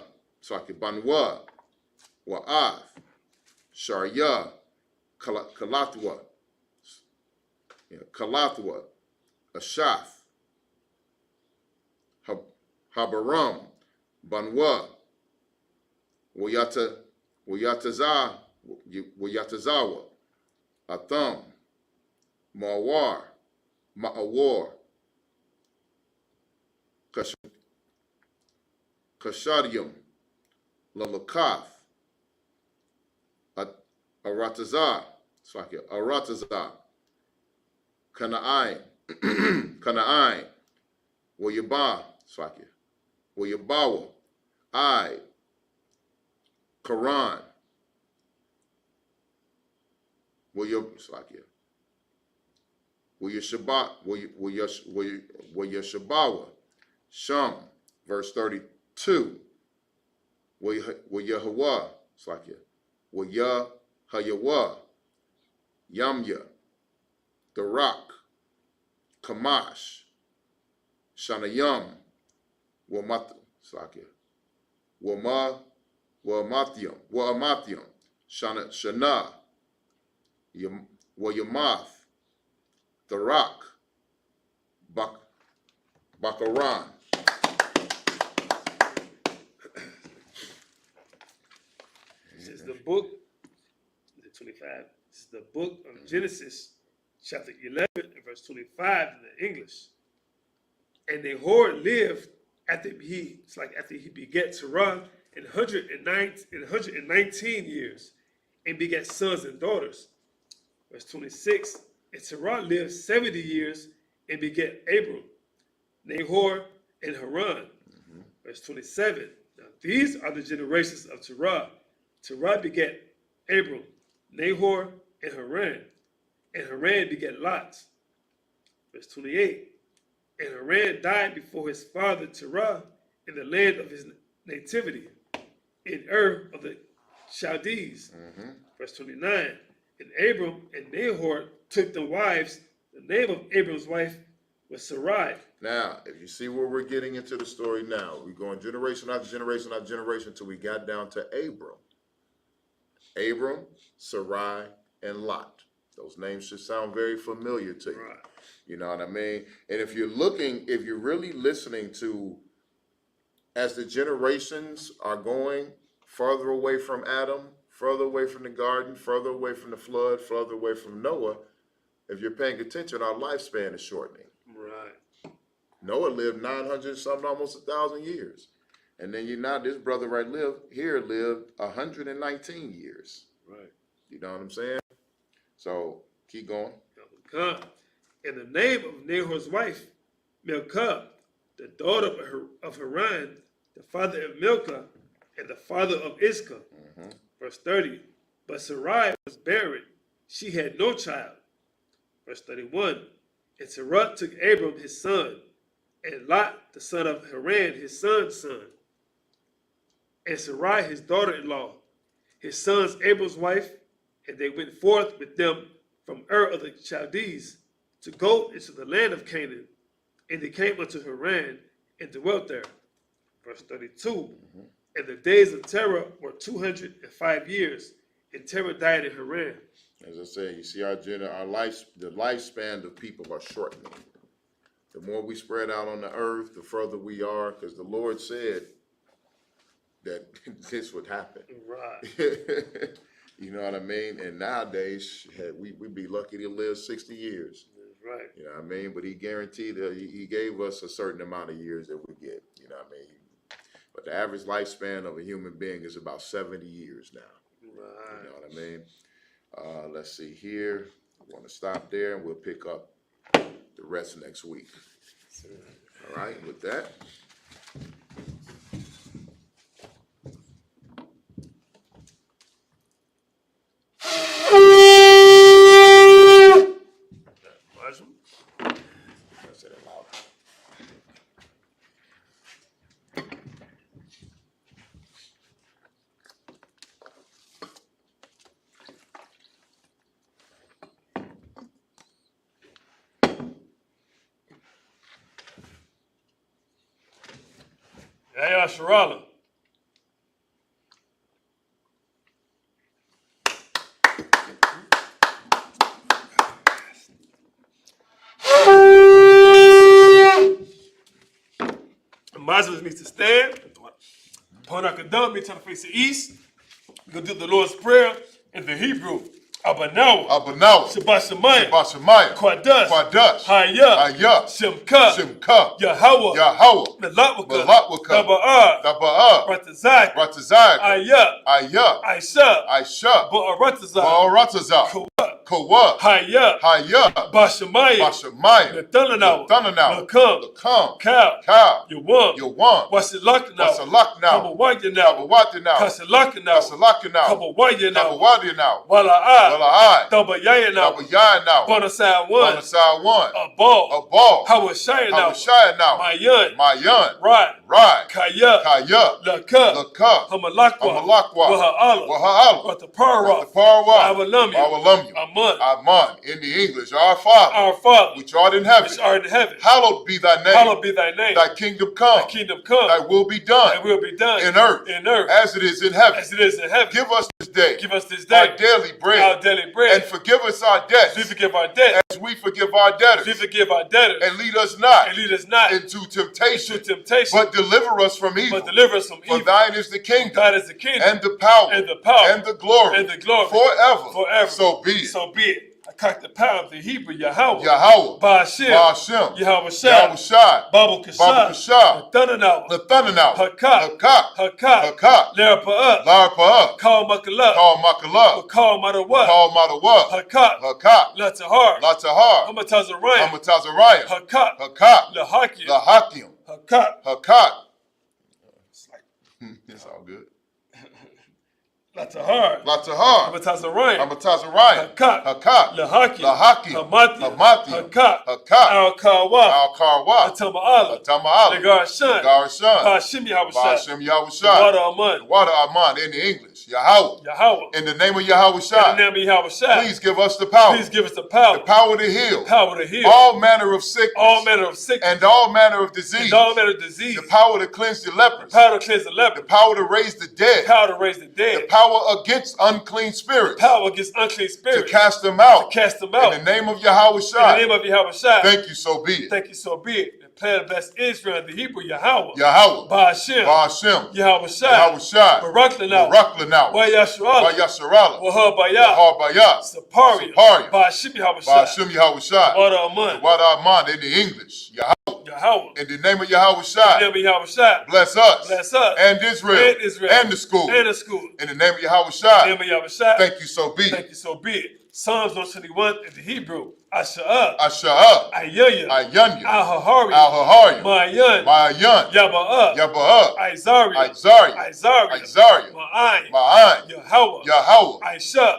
Banwa, Wa'ath, Sharyah, Kalathwa, Ashath, Habaram, Banwa, Wayatazawa, Atham, Ma'awar, Kashadium, Lalakath, Aratazah, Kana'ai, Wayabawa, Ai, Quran, Wayashabawa, Sham, verse 32, Wayahawa, Wayahayawa, Yamya, Darak, Kamash, Shanayam, Wa'amathium, Shana, Wayamath, Darak, Bakaran. This is the book, 25. This is the book of Genesis, chapter 11, and verse 25 in the English. And Nahor lived after he begat Terah 119 years, and begat sons and daughters. Verse 26, and Terah lived 70 years, and begat Abram, Nahor, and Haran. Verse 27, now these are the generations of Terah. Terah begat Abram, Nahor, and Haran begat Lot. Verse 28, and Haran died before his father Terah in the land of his nativity, in Ur of the Chaldees. Verse 29, and Abram and Nahor took the wives. The name of Abram's wife was Sarai. Now, if you see where we're getting into the story now, we're going generation after generation after generation until we got down to Abram. Abram, Sarai, and Lot. Those names should sound very familiar to you. Right. You know what I mean? And if you're really listening to, as the generations are going further away from Adam, further away from the garden, further away from the flood, further away from Noah, if you're paying attention, our lifespan is shortening. Right. Noah lived 900 something, almost 1,000 years. And then this brother here lived 119 years. Right. You know what I'm saying? So keep going. And the name of Nahor's wife, Milcah, the daughter of Haran, the father of Milcah, and the father of Isupk. Verse 30, but Sarai was barren. She had no child. Verse 31, and Terah took Abram his son, and Lot the son of Haran his son's son, and Sarai his daughter-in-law, his son's Abram's wife, and they went forth with them from Ur of the Chaldees to go into the land of Canaan, and they came unto Haran and dwelt there. Verse 32, and the days of Terah were 205 years, and Terah died in Haran. As I say, you see the lifespan of people are shortening. The more we spread out on the earth, the further we are, because the Lord said that this would happen. Right. You know what I mean? And nowadays, we'd be lucky to live 60 years. That's right. You know what I mean? But he guaranteed that he gave us a certain amount of years that we get. You know what I mean? But the average lifespan of a human being is about 70 years now. Right. You know what I mean? Let's see here. I want to stop there and we'll pick up the rest next week. All right, with that. Hey, Sharala. Muslims need to stand. Upon our Kadam, we turn to face the east. We're going to do the Lord's Prayer in the Hebrew. Abanawa. Shabbat Shemayah. Quadash. Hayah. Shimka. Yahweh. Melawaka. Daba'ah. Ratazak. Ayah. Aisha. Ba'aratazak. Kawa. Hayah. Bashamayah. Nathanawa. Lakam. Cow. Yawan. Wasilakna. Kabawayana. Kasalakna. Kabawayana. Wala'ai. Dabayayana. Bonasai one. A ball. Hawashayana. Mayan. Right. Kaya. Laka. Hamalakwa. Waha'ala. Ratapara. Awalumya. Aman. In the English, our Father. Which art in heaven. Hallowed be thy name. Thy kingdom come. Thy will be done. In earth. As it is in heaven. Give us this day. Our daily bread. And forgive us our debts. As we forgive our debtors. And lead us not. Into temptation. But deliver us from evil. For thine is the kingdom. And the power. And the glory. Forever. So be it. I cocked the power of the Hebrew Yahweh. Ba'ashem. Yahweh Shai. Babu Kashah. Nathanawa. Hakat. Larapa'ah. Call Makallah. Call Matawah. Hakat. Latahar. Hamatazariah. Hakat. Lahakim. Hakat. It's all good. Latahar. Hamatazariah. Hakat. Lahakim. Hamati. Hakat. Al-Karwa. Atama'ala. Nagarashan. Ba'ashem Yahushai. Water Aman in the English. Yahweh. In the name of Yahushai. Please give us the power. The power to heal. All manner of sickness. And all manner of disease. The power to cleanse the lepers. The power to raise the dead. The power against unclean spirits. To cast them out. In the name of Yahushai. Thank you, so be it. Declare blessed Israel, the Hebrew Yahweh. Ba'ashem. Yahweh Shai. Barak Lanaw. Wayasharala. Wahabayah. Saparia. Ba'ashem Yahweh Shai. Wada Aman in the English. Yahweh. In the name of Yahushai. Bless us. And Israel. And the school. In the name of Yahushai. Thank you, so be it. Psalms 121 in the Hebrew. Asha'ah. Ayanya. Al-Hahari. Mayan. Yaba'ah. Izari. Ma'ayin. Yahweh.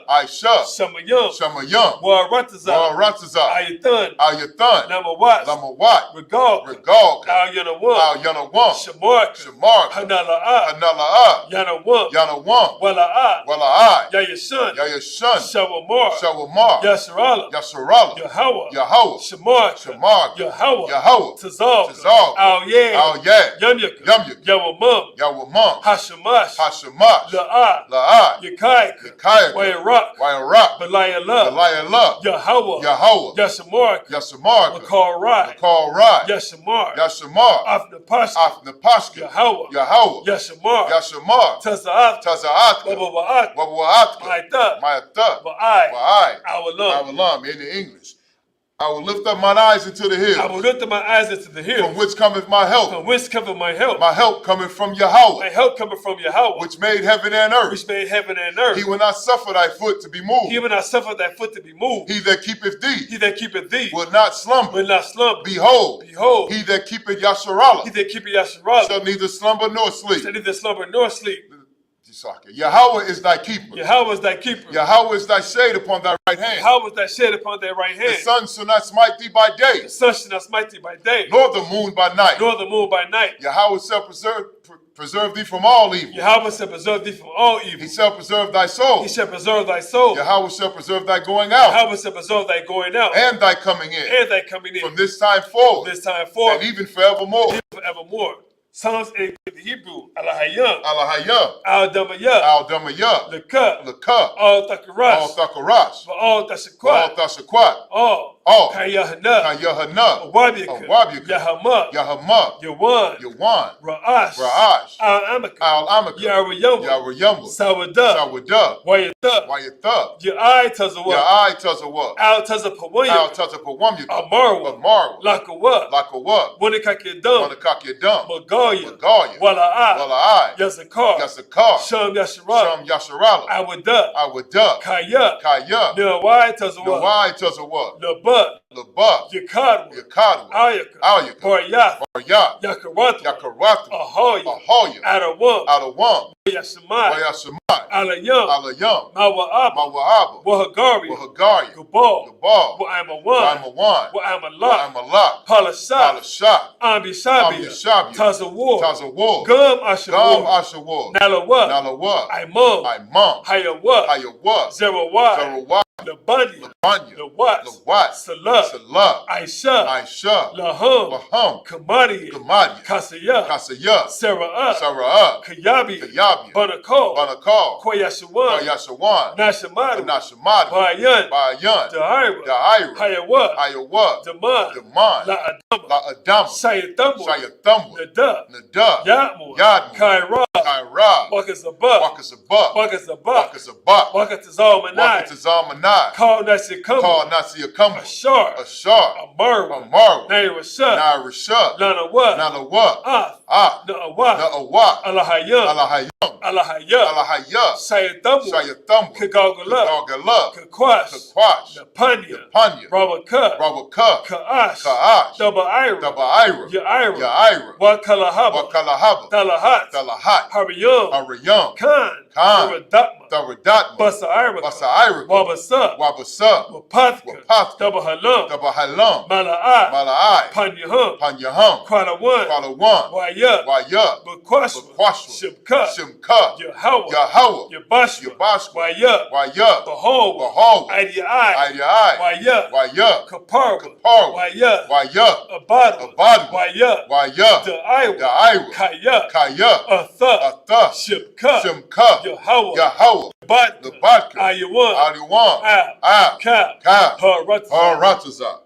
Aisha. Shamayam. Waratazah. Ayathan. Namawat. Regog. Al-Yanawam. Shamarka. Hanala'ah. Yanawam. Wala'ah. Yayashan. Shawamar. Yasharala. Yahweh. Yahweh. Shamar. Shamar. Yahweh. Yahweh. Tazal. Tazal. Al Yeh. Al Yeh. Yum Yaka. Yum Yaka. Yawamum. Yawamum. Hashamash. Hashamash. La'ah. La'ah. Yakaika. Yakaika. Wayaraq. Wayaraq. Belayallah. Belayallah. Yahweh. Yahweh. Yashamarka. Yasamarka. Makar Rai. Makar Rai. Yashamar. Yashamar. Afnapashka. Afnapashka. Yahweh. Yahweh. Yashamar. Yashamar. Taza'atka. Taza'atka. Wabawa'atka. Wabawa'atka. Ma'atak. Ma'atak. Ba'ai. Ba'ai. Awalam. Awalam in the English. I will lift up mine eyes into the hills. I will lift up my eyes into the hills. From which cometh my help. From whence cometh my help? My help cometh from Yahweh. My help cometh from Yahweh. Which made heaven and earth. Which made heaven and earth. He will not suffer thy foot to be moved. He will not suffer thy foot to be moved. He that keepeth thee. He that keepeth thee. Will not slumber. Will not slumber. Behold. Behold. He that keepeth Yasharallah. He that keepeth Yasharallah. Shall neither slumber nor sleep. Shall neither slumber nor sleep. Yahweh is thy keeper. Yahweh is thy keeper. Yahweh is thy shade upon thy right hand. Yahweh is thy shade upon thy right hand. The sun shall not smite thee by day. The sun shall not smite thee by day. Nor the moon by night. Nor the moon by night. Yahweh shall preserve thee from all evil. Yahweh shall preserve thee from all evil. He shall preserve thy soul. He shall preserve thy soul. Yahweh shall preserve thy going out. Yahweh shall preserve thy going out. And thy coming in. And thy coming in. From this time forward. From this time forward. And even forevermore. Even forevermore. Psalms 8 in the Hebrew. Alahayam. Alahayam. Al-Damayah. Al-Damayah. Laka. Laka. Al-Takarash. Al-Takarash. Al-Tashakwat. Al-Tashakwat. All. Kayahana. Awabika. Yahama. Yahama. Yawan. Yawan. Ra'ash. Ra'ash. Al-Amaka. Al-Amaka. Yarayama. Yarayama. Sawada. Sawada. Wayatha. Wayatha. Ya'ai Tazawa. Ya'ai Tazawa. Al-Tazapawaya. Al-Tazapawamyaka. Amarwa. Amarwa. Lakawa. Lakawa. Wanakakidam. Wanakakidam. Magaya. Magaya. Wala'ai. Wala'ai. Yazakar. Yazakar. Sham Yasharala. Sham Yasharala. Awada. Awada. Kaya. Kaya. Nawai Tazawa. Nawai Tazawa. Labat. Labat. Yakadwa. Yakadwa. Ayaka. Ayaka. Baryath. Baryath. Yakarata. Yakarata. Ahoya. Ahoya. Adawam. Adawam. Yashamai. Wayashamai. Alayam. Alayam. Mawa'ab. Mawa'aba. Wahagari. Wahagari. Gabal. Gabal. Wa'amawan. Wa'amawan. Wa'amalak. Wa'amalak. Palashah. Palashah. Ambishabia. Ambishabia. Tazawar. Tazawar. Gum Ashawar. Gum Ashawar. Nalawa. Nalawa. Imam. Imam. Hayawa. Hayawa. Zerawai. Zerawai. Labanya. Labanya. Lawat. Lawat. Salah. Salah. Aisha. Aisha. Laham. Laham. Kamadi. Kamadi. Kasaya. Kasaya. Sarah. Sarah. Kayabi. Kayabi. Banakal. Banakal. Koyashawan. Koyashawan. Nashamadu. Nashamadu. Bayan. Bayan. Daira. Daira. Hayawa. Hayawa. Daman. Daman. La Adama. La Adama. Shayatambu. Shayatambu. Nada. Nada. Yatmu. Yadmu. Kaira. Kaira. Wakazabah. Wakazabah. Wakazabah. Wakazabah. Wakatazalmanai. Wakatazalmanai. Call Nasikum. Call Nasiakumba. Ashar. Ashar. Amarwa. Amarwa. Nairashah. Nairashah. Lanawa. Nanawa. Ah. Na'awa. Na'awa. Alahayam. Alahayam. Alahaya. Alahaya. Shayatambu. Shayatambu. Kagagala. Kagagala. Kakwash. Kakwash. Napanya. Napanya. Rabaka. Rabaka. Ka'ash. Ka'ash. Daba'ira. Daba'ira. Ya'ira. Ya'ira. Wakalahaba. Wakalahaba. Dalahat. Dalahat. Hariyam. Ariyam. Khan. Khan. Daradatma. Daradatma. Basa'ira. Basa'ira. Wabasa. Wabasa. Wapathka. Wapathka. Dabahalam. Dabahalam. Mala'ai. Mala'ai. Panyaham. Panyaham. Kwalawan. Kwalawan. Waya. Waya. Bakwashwa. Bakwashwa. Shimka. Shimka. Yahweh. Yahweh. Yabashwa. Yabashwa. Waya. Waya. Behold. Behold. Idiyai. Idiyai. Waya. Waya. Kaparwa. Kaparwa. Waya. Waya. Abadwa. Abadwa. Waya. Waya. Da'iwa. Da'iwa. Kaya. Kaya. Atha. Atha. Shimka. Shimka. Yahweh. Yahweh. Badka. Badka. Ayawan. Aliwan. Ab. Ka. Ka. Haratza. Haratza.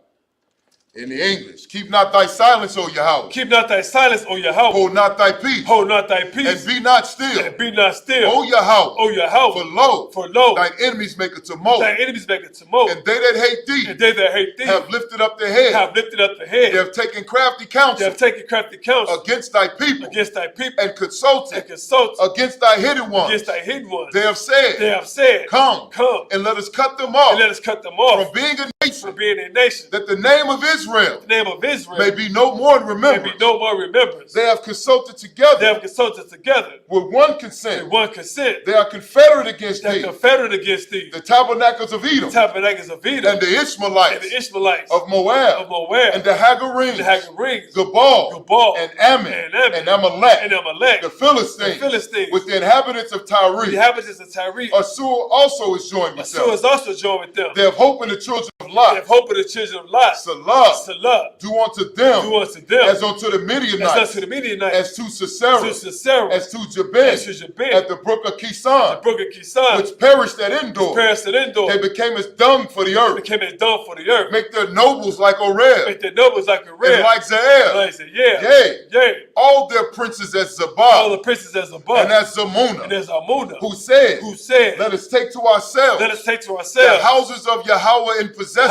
In the English, keep not thy silence, O Yahweh. Keep not thy silence, O Yahweh. Hold not thy peace. Hold not thy peace. And be not still. And be not still. O Yahweh. O Yahweh. For lo, thine enemies make a tumult. Thine enemies make a tumult. And they that hate thee. And they that hate thee. Have lifted up their head. Have lifted up the head. They have taken crafty counsel. They have taken crafty counsel. Against thy people. Against thy people. And consulted. And consulted. Against thy hidden ones. Against thy hidden ones. They have said. They have said. Come. Come. And let us cut them off. And let us cut them off. From being a nation. From being a nation. That the name of Israel. The name of Israel. May be no more in remembrance. May be no more remembrance. They have consulted together. They have consulted together. With one consent. With one consent. They are confederate against thee. They are confederate against thee. The tabernacles of Edom. The tabernacles of Edom. And the Ishmaelites. And the Ishmaelites. Of Moab. Of Moab. And the Hagarenes. The Hagarenes. Gabal. And Ammon. And Amalek. And Amalek. The Philistines. The Philistines. With the inhabitants of Tyre. The inhabitants of Tyre. Assur also is joined with them. Assur is also joined with them. They have hope in the children of Lot. Have hope of the children of Lot. Salah. Do unto them. As unto the Midianites. As to Sisera. As to Jabin. At the brook of Kisan. Which perished at Endor. They became as dung for the earth. Make their nobles like Oreb. And like Zael. Yea. All their princes as Zabal. And as Zamunah. Who said, let us take to ourselves. The houses of Yahweh in possession.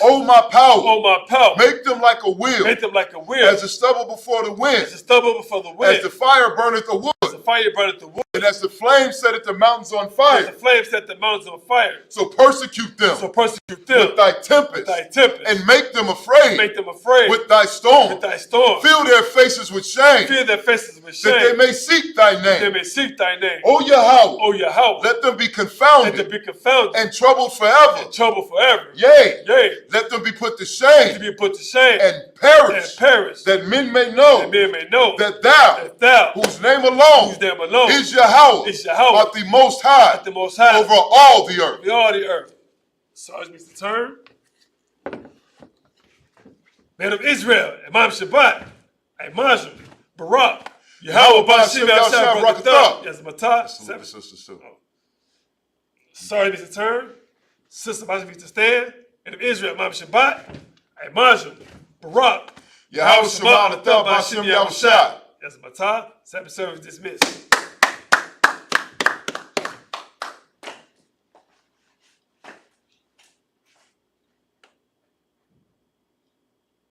Oh my power. Make them like a wheel. As the stubble before the wind. As the fire burneth the wood. And as the flame setteth the mountains on fire. So persecute them. With thy tempest. And make them afraid. With thy storm. Fill their faces with shame. That they may seek thy name. O Yahweh. Let them be confounded. And troubled forever. Yea. Let them be put to shame. And perish. That men may know. That thou. Whose name alone. Is Yahweh. Art the most high. Over all the earth. Sarge means the term. Man of Israel, Imam Shabbat, Imajim, Barak, Yahweh Bashim Yahshua Barakatah, Yazmatah, Sarge means the term. Sister Bashim means to stand. Man of Israel, Imam Shabbat, Imajim, Barak, Yahweh Shema Bashim Yahshua. Yazmatah, Sabbath service dismissed.